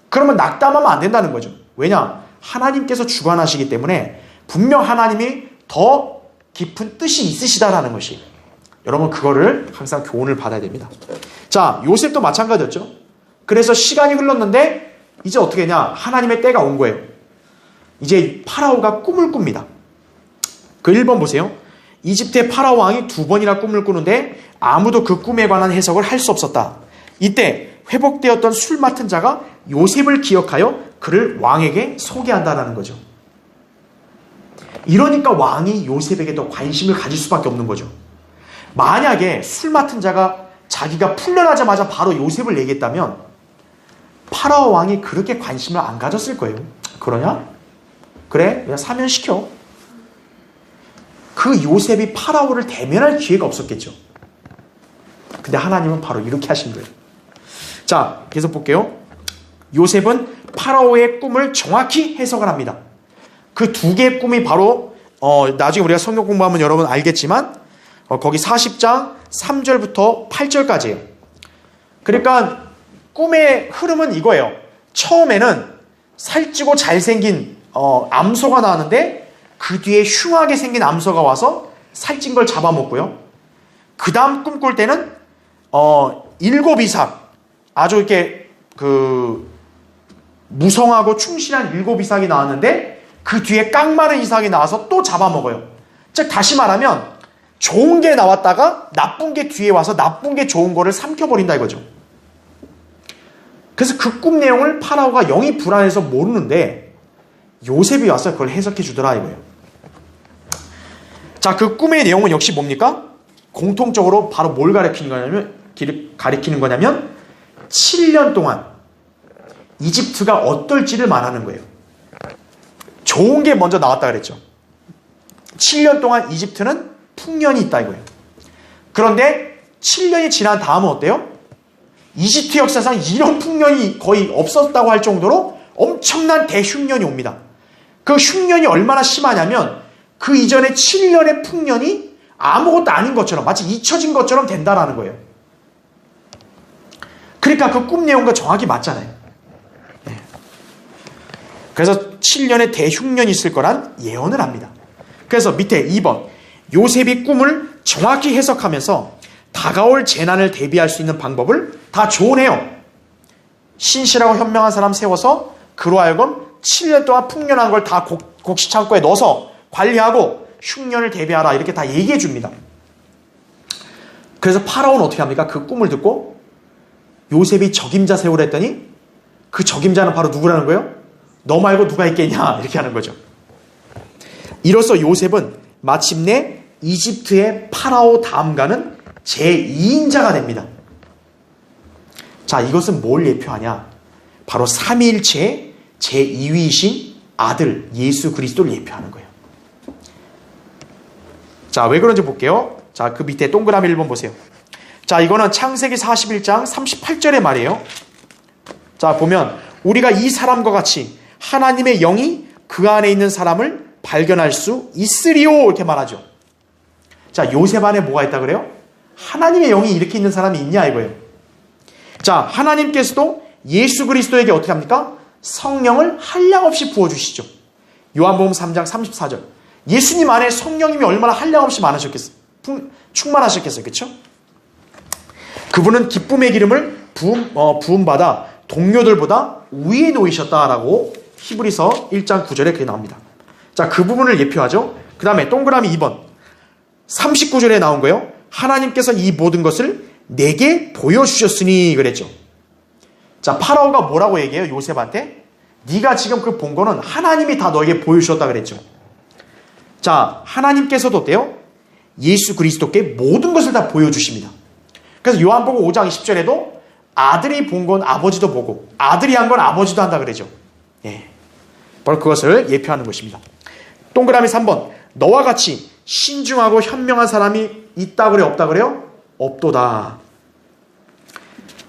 그러면 낙담하면 안 된다는 거죠. 왜냐? 하나님께서 주관하시기 때문에 분명 하나님이 더 깊은 뜻이 있으시다라는 것이. 여러분 그거를 항상 교훈을 받아야 됩니다. 자, 요셉도 마찬가지였죠. 그래서 시간이 흘렀는데 이제 어떻게 했냐? 하나님의 때가 온 거예요. 이제 파라오가 꿈을 꿉니다. 그 1번 보세요. 이집트의 파라오 왕이 2번이나 꿈을 꾸는데 아무도 그 꿈에 관한 해석을 할 수 없었다. 이때 회복되었던 술 맡은 자가 요셉을 기억하여 그를 왕에게 소개한다는 거죠. 이러니까 왕이 요셉에게 더 관심을 가질 수밖에 없는 거죠. 만약에 술 맡은 자가 자기가 풀려나자마자 바로 요셉을 얘기했다면 파라오 왕이 그렇게 관심을 안 가졌을 거예요. 그러냐? 그래? 그냥 사면시켜. 그 요셉이 파라오를 대면할 기회가 없었겠죠. 근데 하나님은 바로 이렇게 하신 거예요. 자, 계속 볼게요. 요셉은 파라오의 꿈을 정확히 해석을 합니다. 그 두 개의 꿈이 바로 나중에 우리가 성경 공부하면 여러분 알겠지만 거기 40장 3절부터 8절까지예요. 그러니까 꿈의 흐름은 이거예요. 처음에는 살찌고 잘생긴 암소가 나왔는데 그 뒤에 흉하게 생긴 암소가 와서 살찐 걸 잡아먹고요. 그 다음 꿈꿀 때는 7 이삭, 아주 이렇게 무성하고 충실한 7 이삭이 나왔는데 그 뒤에 깡마른 이삭이 나와서 또 잡아먹어요. 즉 다시 말하면 좋은 게 나왔다가 나쁜 게 뒤에 와서 나쁜 게 좋은 거를 삼켜버린다 이거죠. 그래서 그 꿈 내용을 파라오가 영이 불안해서 모르는데 요셉이 와서 그걸 해석해 주더라 이거예요. 자, 그 꿈의 내용은 역시 뭡니까? 공통적으로 바로 뭘 가리키는 거냐면 7년 동안 이집트가 어떨지를 말하는 거예요. 좋은 게 먼저 나왔다 그랬죠. 7년 동안 이집트는 풍년이 있다 이거예요. 그런데 7년이 지난 다음은 어때요? 이집트 역사상 이런 풍년이 거의 없었다고 할 정도로 엄청난 대흉년이 옵니다. 그 흉년이 얼마나 심하냐면 그 이전에 7년의 풍년이 아무것도 아닌 것처럼 마치 잊혀진 것처럼 된다라는 거예요. 그러니까 그 꿈 내용과 정확히 맞잖아요. 네. 그래서 7년의 대흉년이 있을 거란 예언을 합니다. 그래서 밑에 2번 요셉이 꿈을 정확히 해석하면서 다가올 재난을 대비할 수 있는 방법을 다 조언해요. 신실하고 현명한 사람 세워서 그로 하여금 7년 동안 풍년한 걸 다 곡식창고에 넣어서 관리하고 흉년을 대비하라 이렇게 다 얘기해 줍니다. 그래서 파라오는 어떻게 합니까? 그 꿈을 듣고 요셉이 적임자 세우라 했더니 그 적임자는 바로 누구라는 거예요? 너 말고 누가 있겠냐 이렇게 하는 거죠. 이로써 요셉은 마침내 이집트의 파라오 다음가는 제2인자가 됩니다. 자, 이것은 뭘 예표하냐? 바로 삼위일체의 제2위이신 아들 예수 그리스도를 예표하는 거예요. 자, 왜 그런지 볼게요. 자, 그 밑에 동그라미 1번 보세요. 자, 이거는 창세기 41장 38절의 말이에요. 자, 보면 우리가 이 사람과 같이 하나님의 영이 그 안에 있는 사람을 발견할 수 있으리요 이렇게 말하죠. 자, 요셉 안에 뭐가 있다 그래요? 하나님의 영이 이렇게 있는 사람이 있냐 이거예요. 자, 하나님께서도 예수 그리스도에게 어떻게 합니까? 성령을 한량없이 부어주시죠. 요한복음 3장 34절. 예수님 안에 성령님이 얼마나 한량없이 많으셨겠어요. 충만하셨겠어요. 그렇죠? 그분은 기쁨의 기름을 부음받아 동료들보다 위에 놓이셨다라고 히브리서 1장 9절에 그게 나옵니다. 자, 그 부분을 예표하죠. 그 다음에 동그라미 2번 39절에 나온 거예요. 하나님께서 이 모든 것을 내게 보여주셨으니 그랬죠. 자, 파라오가 뭐라고 얘기해요? 요셉한테 네가 지금 그 본 거는 하나님이 다 너에게 보여주셨다 그랬죠. 자, 하나님께서도 어때요? 예수 그리스도께 모든 것을 다 보여주십니다. 그래서 요한복음 5장 20절에도 아들이 본 건 아버지도 보고 아들이 한 건 아버지도 한다 그러죠. 예, 바로 그것을 예표하는 것입니다. 동그라미 3번 너와 같이 신중하고 현명한 사람이 있다 그래 없다 그래요? 없도다.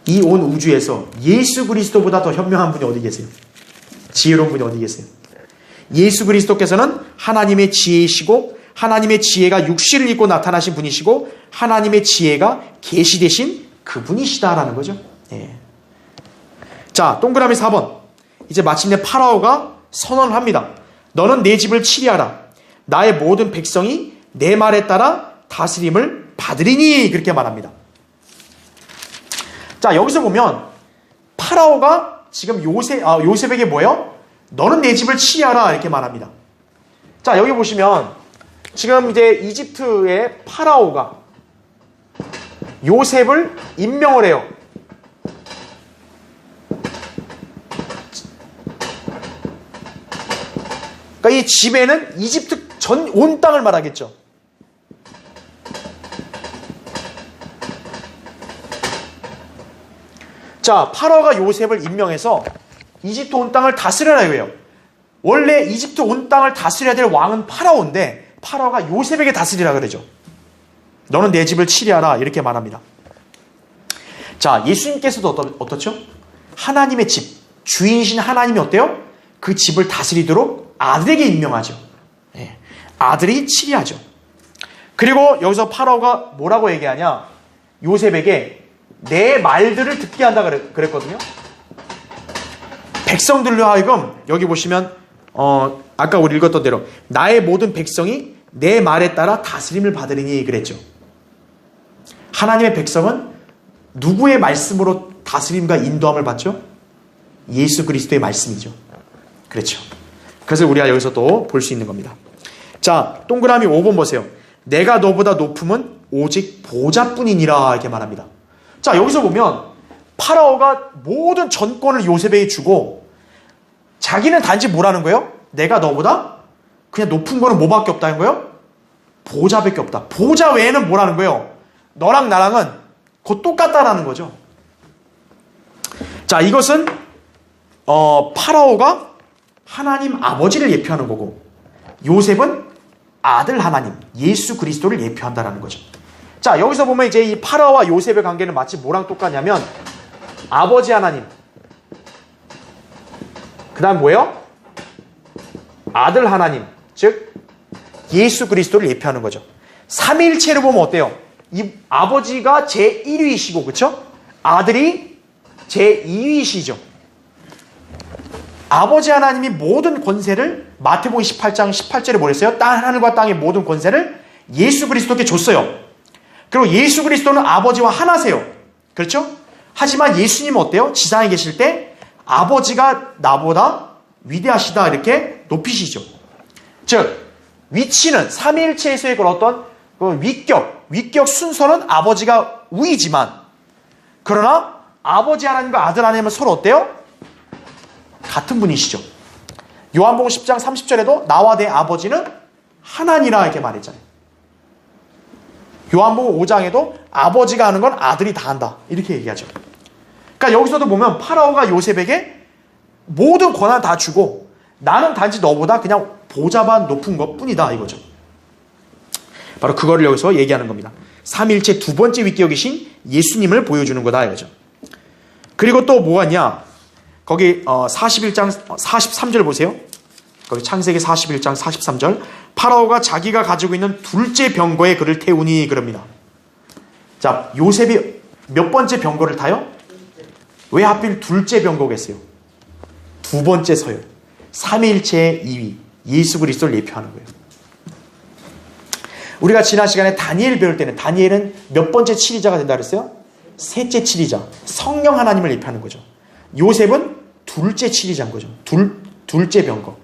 이 온 우주에서 예수 그리스도보다 더 현명한 분이 어디 계세요? 지혜로운 분이 어디 계세요? 예수 그리스도께서는 하나님의 지혜이시고 하나님의 지혜가 육신을 입고 나타나신 분이시고 하나님의 지혜가 계시되신 그분이시다라는 거죠. 예. 자, 동그라미 4번 이제 마침내 파라오가 선언을 합니다. 너는 내 집을 치리하라. 나의 모든 백성이 내 말에 따라 다스림을 받으리니 그렇게 말합니다. 자, 여기서 보면 파라오가 지금 요셉에게 뭐예요? 너는 내 집을 치리하라 이렇게 말합니다. 자, 여기 보시면 지금 이제 이집트의 파라오가 요셉을 임명을 해요. 그러니까 이 집에는 이집트 전 온 땅을 말하겠죠. 자, 파라오가 요셉을 임명해서 이집트 온 땅을 다스려라 이거예요. 원래 이집트 온 땅을 다스려야 될 왕은 파라오인데 파라오가 요셉에게 다스리라 그러죠. 너는 내 집을 치리하라 이렇게 말합니다. 자, 예수님께서도 어떻죠? 하나님의 집, 주인이신 하나님이 어때요? 그 집을 다스리도록 아들에게 임명하죠. 예, 아들이 치리하죠. 그리고 여기서 파라오가 뭐라고 얘기하냐? 요셉에게 내 말들을 듣게 한다 그랬거든요. 백성들로 하여금 여기 보시면 아까 우리 읽었던 대로 나의 모든 백성이 내 말에 따라 다스림을 받으리니 그랬죠. 하나님의 백성은 누구의 말씀으로 다스림과 인도함을 받죠? 예수 그리스도의 말씀이죠. 그렇죠. 그래서 우리가 여기서 또 볼 수 있는 겁니다. 자, 동그라미 5번 보세요. 내가 너보다 높음은 오직 보좌뿐이니라 이렇게 말합니다. 자, 여기서 보면 파라오가 모든 전권을 요셉에게 주고 자기는 단지 뭐라는 거예요? 내가 너보다 그냥 높은 거는 뭐밖에 없다는 거예요? 보좌밖에 없다. 보좌 외에는 뭐라는 거예요? 너랑 나랑은 곧 똑같다라는 거죠. 자, 이것은 파라오가 하나님 아버지를 예표하는 거고 요셉은 아들 하나님 예수 그리스도를 예표한다라는 거죠. 자, 여기서 보면 이제 이 파라오와 요셉의 관계는 마치 뭐랑 똑같냐면 아버지 하나님 그 다음 뭐예요? 아들 하나님 즉 예수 그리스도를 예표하는 거죠. 삼위일체로 보면 어때요? 이 아버지가 제1위이시고 그렇죠? 아들이 제2위이시죠. 아버지 하나님이 모든 권세를 마태복음 28장 18절에 뭐랬어요? 하늘과 땅의 모든 권세를 예수 그리스도께 줬어요. 그리고 예수 그리스도는 아버지와 하나세요. 그렇죠? 하지만 예수님은 어때요? 지상에 계실 때 아버지가 나보다 위대하시다 이렇게 높이시죠. 즉 위치는 삼위일체에서의 그런 어떤 그 위격 순서는 아버지가 우이지만 그러나 아버지 하나님과 아들 하나님은 서로 어때요? 같은 분이시죠. 요한복음 10장 30절에도 나와 내 아버지는 하나니라 이렇게 말했잖아요. 요한복음 5장에도 아버지가 하는 건 아들이 다 한다 이렇게 얘기하죠. 그러니까 여기서도 보면 파라오가 요셉에게 모든 권한 다 주고 나는 단지 너보다 그냥 보좌만 높은 것 뿐이다 이거죠. 바로 그거를 여기서 얘기하는 겁니다. 삼일체 두 번째 위격이신 예수님을 보여주는 거다 이거죠. 그리고 또 뭐가 있냐? 거기 41장 43절 보세요. 거기 창세기 41장 43절 파라오가 자기가 가지고 있는 둘째 병거에 그를 태우니 그럽니다. 자, 요셉이 몇 번째 병거를 타요? 왜 하필 둘째 병거겠어요? 두 번째 서열 삼위일체의 2위 예수 그리스도를 예표하는 거예요. 우리가 지난 시간에 다니엘 배울 때는 다니엘은 몇 번째 치리자가 된다 그랬어요? 셋째 치리자 성령 하나님을 예표하는 거죠. 요셉은 둘째 치리자인 거죠. 둘째 병거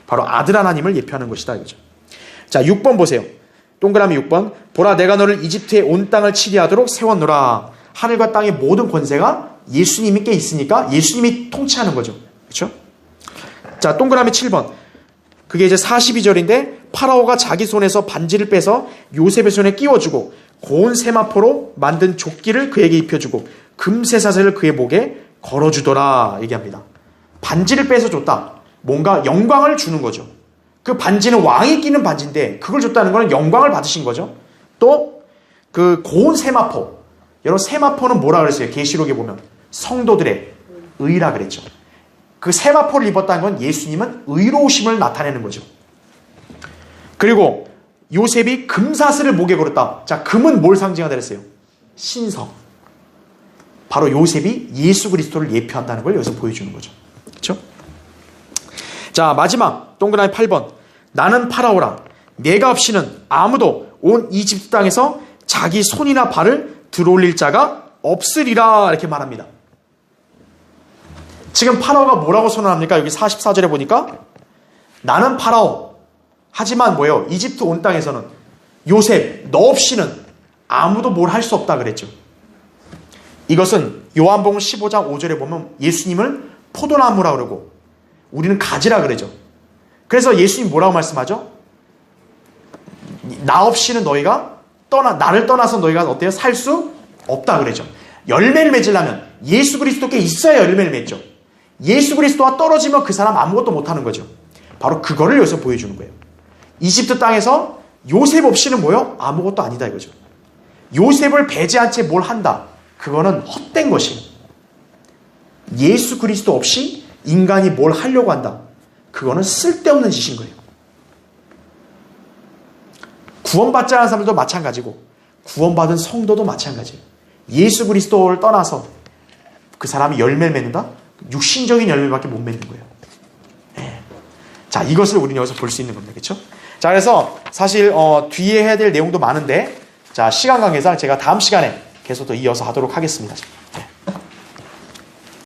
바로 아들 하나님을 예표하는 것이다 이거죠. 자, 6번 보세요. 동그라미 6번 보라 내가 너를 이집트의 온 땅을 치리하도록 세웠노라. 하늘과 땅의 모든 권세가 예수님께 있으니까 예수님이 통치하는 거죠. 그렇죠? 자, 동그라미 7번 그게 이제 42절인데 파라오가 자기 손에서 반지를 빼서 요셉의 손에 끼워주고 고운 세마포로 만든 조끼를 그에게 입혀주고 금쇠사슬을 그의 목에 걸어주더라 얘기합니다. 반지를 빼서 줬다. 뭔가 영광을 주는 거죠. 그 반지는 왕이 끼는 반지인데 그걸 줬다는 것은 영광을 받으신 거죠. 또 그 고운 세마포 여러분 세마포는 뭐라 그랬어요? 계시록에 보면 성도들의 의라 그랬죠. 그 세마포를 입었다는 건 예수님은 의로우심을 나타내는 거죠. 그리고 요셉이 금사슬을 목에 걸었다. 자, 금은 뭘 상징하다 그랬어요? 신성. 바로 요셉이 예수 그리스도를 예표한다는 걸 여기서 보여주는 거죠. 그렇죠? 자, 마지막 동그라미 8번 나는 파라오라 내가 없이는 아무도 온 이집트 땅에서 자기 손이나 발을 들어올릴 자가 없으리라 이렇게 말합니다. 지금 파라오가 뭐라고 선언합니까? 여기 44절에 보니까 나는 파라오 하지만 뭐예요? 이집트 온 땅에서는 요셉 너 없이는 아무도 뭘 할 수 없다 그랬죠. 이것은 요한복음 15장 5절에 보면 예수님을 포도나무라 그러고 우리는 가지라 그러죠. 그래서 예수님 뭐라고 말씀하죠? 나 없이는 너희가 나를 떠나서 너희가 어때요? 살 수 없다 그러죠. 열매를 맺으려면 예수 그리스도께 있어야 열매를 맺죠. 예수 그리스도와 떨어지면 그 사람 아무것도 못하는 거죠. 바로 그거를 여기서 보여주는 거예요. 이집트 땅에서 요셉 없이는 뭐요? 아무것도 아니다 이거죠. 요셉을 배제한 채 뭘 한다. 그거는 헛된 것이에요. 예수 그리스도 없이 인간이 뭘 하려고 한다. 그거는 쓸데없는 짓인 거예요. 구원받지 않은 사람들도 마찬가지고 구원받은 성도도 마찬가지예요. 예수 그리스도를 떠나서 그 사람이 열매를 맺는다? 육신적인 열매밖에 못 맺는 거예요. 네. 자, 이것을 우리는 여기서 볼 수 있는 겁니다. 그렇죠? 자, 그래서 사실 뒤에 해야 될 내용도 많은데 자, 시간 관계상 제가 다음 시간에 계속 더 이어서 하도록 하겠습니다. 네.